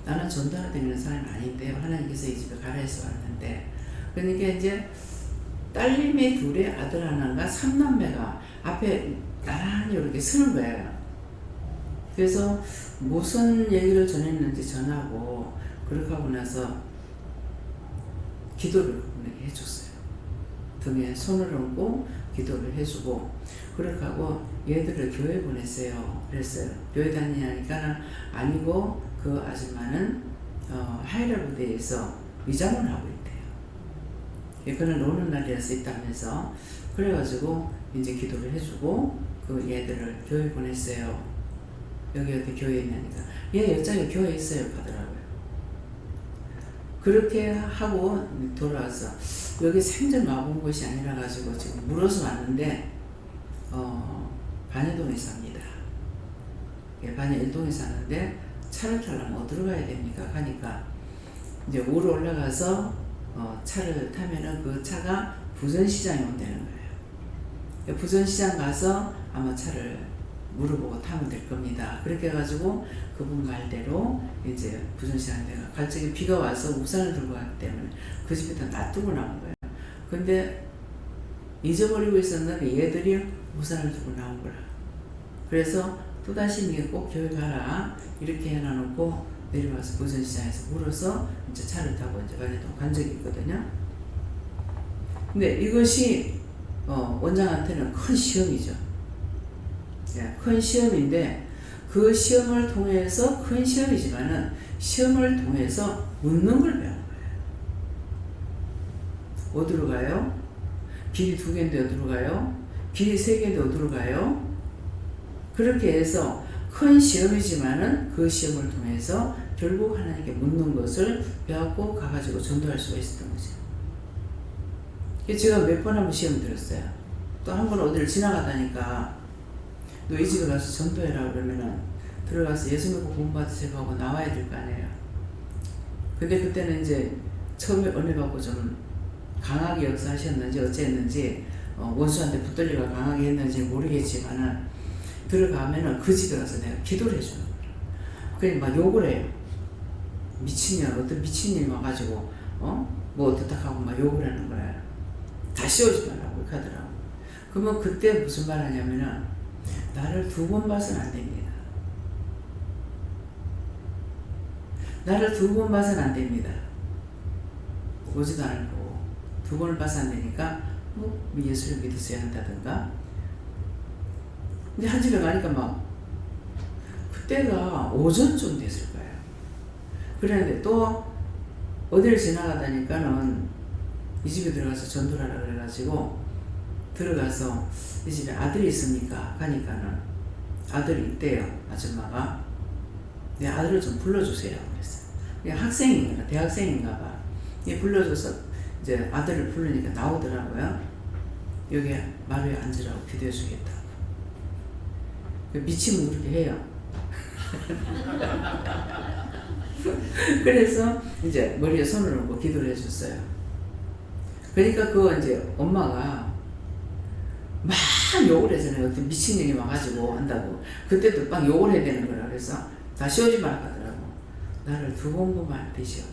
S1: 나는 전도하는 사람이 아닌데요. 하나님께서 이 집에 가라 해서 왔는데 그러니까 이제 딸님의 둘의 아들 하나가 삼남매가 앞에 나란히 이렇게 서는 거예요. 그래서 무슨 얘기를 전했는지 전하고 그렇게 하고 나서 기도를 그분에게 해줬어요. 등에 손을 얹고 기도를 해주고 그렇게 하고 얘들을 교회 보냈어요. 그랬어요. 교회 다니니까 아니고 그 아줌마는 하이라 부대에서 위장을 하고 있대요. 그는 오는 날이라서 있다면서 그래가지고 이제 기도를 해주고 그 얘들을 교회 보냈어요. 여기 어디 교회에 있냐니까 얘 여자가 교회에 있어요 하더라고요. 그렇게 하고 돌아와서 여기 생전 와본 곳이 아니라 가지고 지금 물어서 왔는데 반야동에 삽니다. 반야 1동에 사는데 차를 타려면 어디로 가야 됩니까? 하니까 이제 위로 올라가서 차를 타면은 그 차가 부전시장에 온다는 거예요. 부전시장 가서 아마 차를 물어보고 타면 될 겁니다. 그렇게 해가지고 그분 말대로 이제 부전시장 내가 갈 적에 비가 와서 우산을 들고 갔기 때문에 그 집에다 놔두고 나온 거예요. 근데 잊어버리고 있었는데 얘들이 우산을 들고 나온 거라. 그래서 또다시 네가 꼭 교회 가라 이렇게 해놔놓고 내려와서 부전시장에서 물어서 이제 차를 타고 이제 반야동 간 적이 있거든요. 근데 이것이 원장한테는 큰 시험이죠. 큰 시험인데 그 시험을 통해서 큰 시험이지만은 시험을 통해서 묻는 걸 배운 거예요. 어디로 가요? 길이 2개인데 어디로 가요? 길이 3개인데 어디로 가요? 그렇게 해서 큰 시험이지만은 그 시험을 통해서 결국 하나님께 묻는 것을 배웠고 가가지고 전도할 수가 있었던 거죠. 제가 몇 번 한번 시험 들었어요. 또 한 번 어디를 지나가다니까 너 이 집에 가서 전도해라 그러면은 들어가서 예수 믿고 공부받으세요 하고 나와야 될 거 아니에요. 근데 그때는 이제 처음에 은혜 받고 좀 강하게 역사하셨는지 어쨌는지 원수한테 붙들리가 강하게 했는지 모르겠지만은 들어가면은 그 집에 가서 내가 기도를 해주는 거예요. 그러니까 막 욕을 해요. 미친년, 어떤 미친년이 와가지고 뭐 어떻다 하고 막 욕을 하는 거예요. 다 씌워지 말라고 이렇게 하더라고. 그러면 그때 무슨 말 하냐면은 나를 2번 봐서는 안 됩니다. 나를 2번 봐서는 안 됩니다. 오지도 않을 거고 2번을 봐서 안 되니까 예수를 믿으셔야 한다든가. 근데 한 집에 가니까 막 그때가 오전쯤 됐을 거예요. 그랬는데 또 어디를 지나가다니까는 이 집에 들어가서 전도를 하라 그래가지고 들어가서 이 집에 아들이 있습니까? 가니까는 아들이 있대요. 아줌마가 내 아들을 좀 불러주세요 그랬어요. 학생인가 대학생인가 봐. 불러줘서 이제 아들을 부르니까 나오더라고요. 여기 마루에 앉으라고 기도해 주겠다고. 미치면 그렇게 해요. 그래서 이제 머리에 손을 얹고 기도를 해줬어요. 그러니까 그거 이제 엄마가 막 욕을 했잖아요. 어떤 미친년이 와가지고 한다고. 그때도 막 욕을 해야 되는 거라 그래서 다시 오지 말라 하더라고. 나를 2번 보면 안 되죠.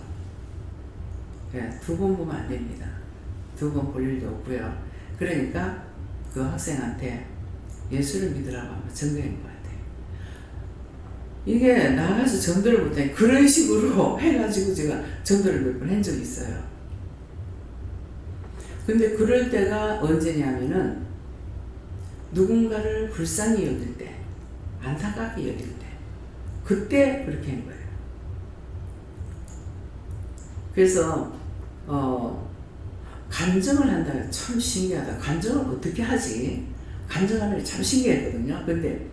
S1: 그래, 2번 보면 안 됩니다. 2번 볼 일도 없고요. 그러니까 그 학생한테 예수를 믿으라고 하면 전도인 것 같아요. 이게 나가서 전도를 못해. 그런 식으로 해가지고 제가 전도를 몇 번 한 적이 있어요. 근데 그럴 때가 언제냐면은 누군가를 불쌍히 여길 때, 안타깝게 여길 때, 그때 그렇게 한 거예요. 그래서 간증을 한다. 참 신기하다. 간증을 어떻게 하지? 간증하는 게 참 신기했거든요. 근데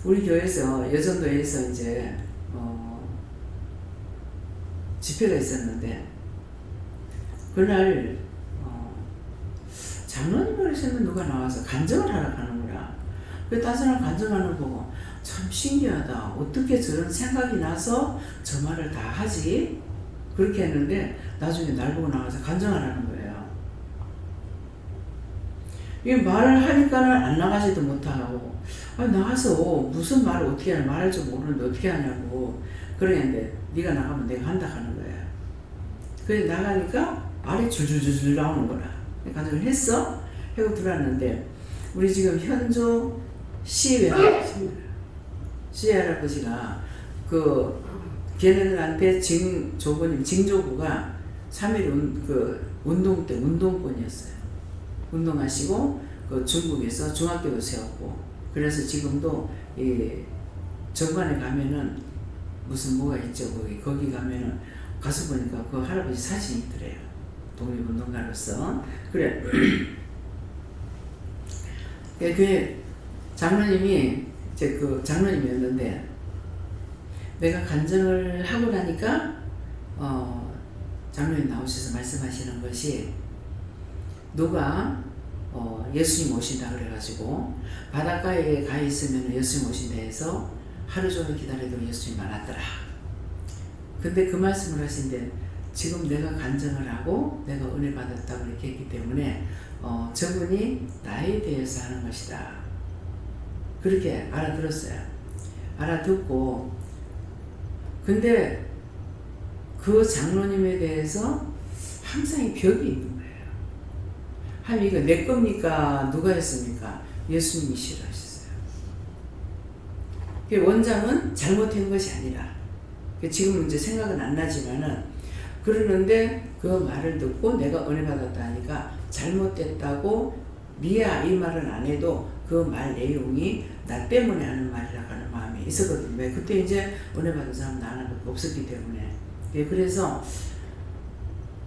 S1: 우리 교회에서 여전도에서 이제 집회가 있었는데 그날 장로님을 하시는 누가 나와서 간증을 하러 가는구나. 그래서 다른 사람 간증하는 거 보고 참 신기하다. 어떻게 저런 생각이 나서 저 말을 다 하지? 그렇게 했는데 나중에 날 보고 나와서 간증하라는 거예요. 이 말을 하니까는 안 나가지도 못하고 나가서 무슨 말을 어떻게 하냐 말할 줄 모르는데 어떻게 하냐고 그러는데 네가 나가면 내가 한다 하는 거예요. 그래서 나가니까 말이 줄줄줄줄 나오는 거라. 간증을 했어? 하고 들어왔는데 우리 지금 현조 시외할아버지가 그 걔네들한테 징조부가 3.1 운동 때 운동권이었어요. 운동하시고 그 중국에서 중학교도 세웠고 그래서 지금도 이 정관에 가면은 무슨 뭐가 있죠. 거기 가면은 가서 보니까 그 할아버지 사진이 있더래요. 독립운동가로서. 그래. 그 장로님이 이제 그 장로님이었는데 내가 간증을 하고 나니까 장로님 나오셔서 말씀하시는 것이 누가 예수님 오신다 그래가지고 바닷가에 가 있으면 예수님 오신다 해서 하루 종일 기다려도 예수님 많았더라. 근데 그 말씀을 하신데 지금 내가 간증을 하고 내가 은혜 받았다고 이렇게 했기 때문에 저분이 나에 대해서 하는 것이다. 그렇게 알아들었어요. 알아듣고 근데 그 장로님에 대해서 항상 이 벽이 있는 거예요. 하면 이거 내 겁니까? 누가 했습니까? 예수님이 싫어하셨어요. 원장은 잘못한 것이 아니라 지금은 이제 생각은 안 나지만은 그러는데 그 말을 듣고 내가 은혜 받았다 하니까 잘못됐다고 미야 이 말은 안 해도 그 그 말 내용이 나 때문에 하는 말이라고 하는 마음이 있었거든요. 왜? 그때 이제 은혜 받은 사람 나 하나밖에 없었기 때문에. 예, 그래서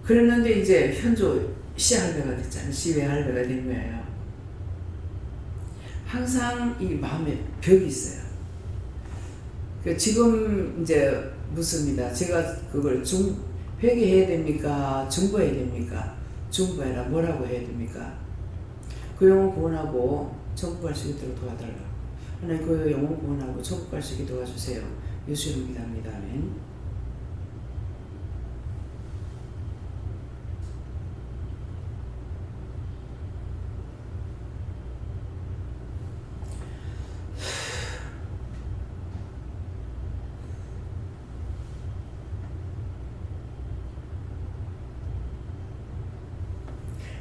S1: 그랬는데 이제 현조 시할배가 됐잖아요. 시외 할배가 된 거예요. 항상 이 마음에 벽이 있어요. 지금 이제 묻습니다. 제가 그걸 회개해야 됩니까? 중보해야 됩니까? 중보해라. 뭐라고 해야 됩니까? 그 영혼 구원하고 천국 갈 수 있도록 도와달라고. 하나님 그 영혼 구원하고 천국 갈 수 있게 도와주세요. 예수 이름으로 기도합니다. 아멘.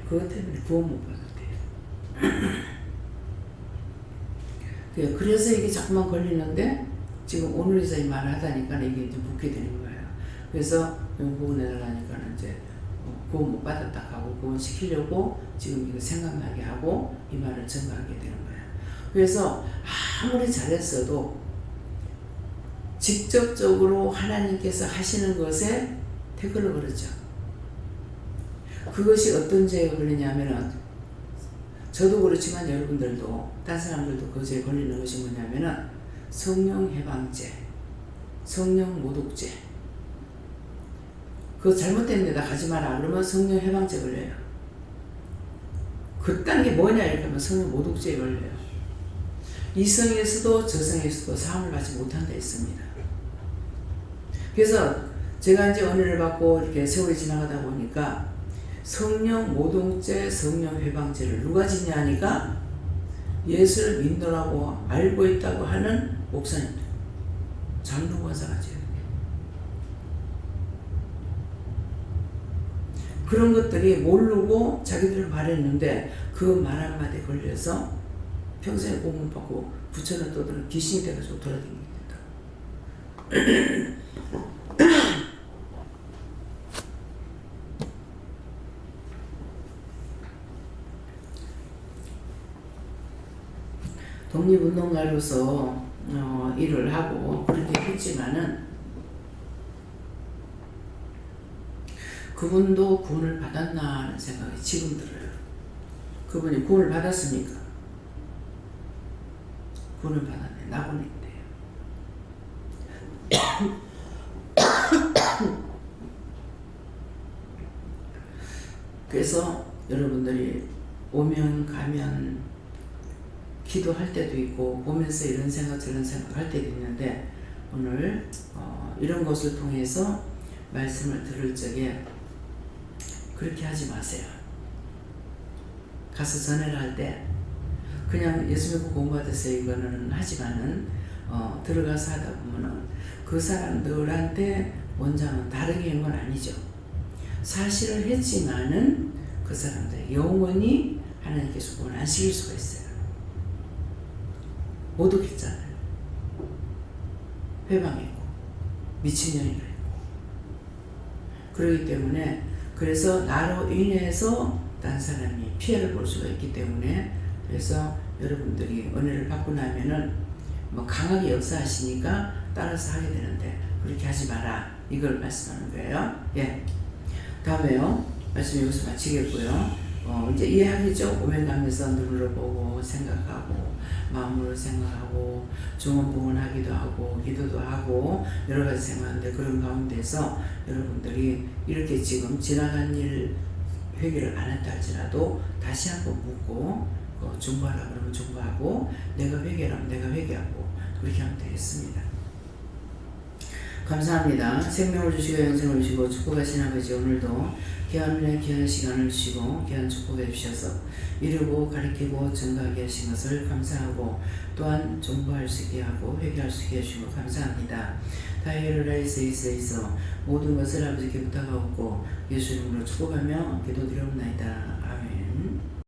S1: 그것 때문에 구원 못 받았대요. 그래서 이게 자꾸만 걸리는데 지금 오늘에서 이 말을 하다니까 이게 이제 묻게 되는 거예요. 그래서 구원 해달라니까 이제 구원 못 받았다 하고 구원 시키려고 지금 이거 생각나게 하고 이 말을 전가하게 되는 거예요. 그래서 아무리 잘했어도 직접적으로 하나님께서 하시는 것에 태클을 걸었죠. 그것이 어떤 죄에 걸리냐면은 저도 그렇지만 여러분들도 다른 사람들도 그 죄에 걸리는 것이 뭐냐면은 성령 해방죄, 성령 모독죄. 그거 잘못된 데다 가지 마라 그러면 성령 해방죄 걸려요. 그딴 게 뭐냐 이렇게 하면 성령 모독죄에 걸려요. 이성에서도 저성에서도 사함을 받지 못한다 했습니다. 그래서 제가 이제 은혜를 받고 이렇게 세월이 지나가다 보니까 성령 모독죄, 성령 회방죄를 누가 지냐 하니까 예수를 믿노라고 알고 있다고 하는 목사님들, 장로권사가 지어요. 그런 것들이 모르고 자기들은 말했는데 그 말 한마디에 걸려서 평생에 고문받고 부처는 떠드는 귀신이 돼가지고 돌아다닙니다. 독립운동가로서 일을 하고 그렇게 했지만은 그분도 구원을 받았나 하는 생각이 지금 들어요. 그분이 구원을 받았습니까? 구원을 받았네. 낙원인데요. 그래서 여러분들이 오면 가면 기도할 때도 있고 보면서 이런 생각 저런 생각 할 때도 있는데 오늘 이런 것을 통해서 말씀을 들을 적에 그렇게 하지 마세요. 가서 전화를 할 때 그냥 예수 믿고 구원받으세요 이거는 하지만은 들어가서 하다 보면은 그 사람들한테 원장은 다르게 한 건 아니죠. 사실을 했지만은 그 사람들 영원히 하나님께서 구원 안 시킬 수가 있어요. 모독했잖아요. 회방했고 미친년이라 했고 그렇기 때문에 그래서 나로 인해서 딴 사람이 피해를 볼 수가 있기 때문에 그래서 여러분들이 은혜를 받고 나면은 뭐 강하게 역사하시니까 따라서 하게 되는데 그렇게 하지 마라 이걸 말씀하는 거예요. 예. 다음에요. 말씀 여기서 마치겠고요. 이제 이해하겠죠? 오면 가면서 눈으로 보고 생각하고 마음으로 생각하고 중언부언하기도 하고 기도도 하고 여러 가지 생각하는데 그런 가운데서 여러분들이 이렇게 지금 지나간 일 회개를 안 했다 할지라도 다시 한번 묻고 중보하라 그러면 중보하고 내가 회개하면 내가 회개하고 그렇게 하면 되겠습니다. 감사합니다. 생명을 주시고 영생을 주시고 축복하신 아버지 오늘도 귀한 은혜 귀한 시간을 주시고 귀한 축복해 주셔서 이루고 가르치고 증거하게 하신 것을 감사하고 또한 존버할 수 있게 하고 회개할 수 있게 해주시고 감사합니다. 다이어를 라이스에서 모든 것을 아버지께 부탁하고 예수 이름으로 축복하며 기도드리옵나이다.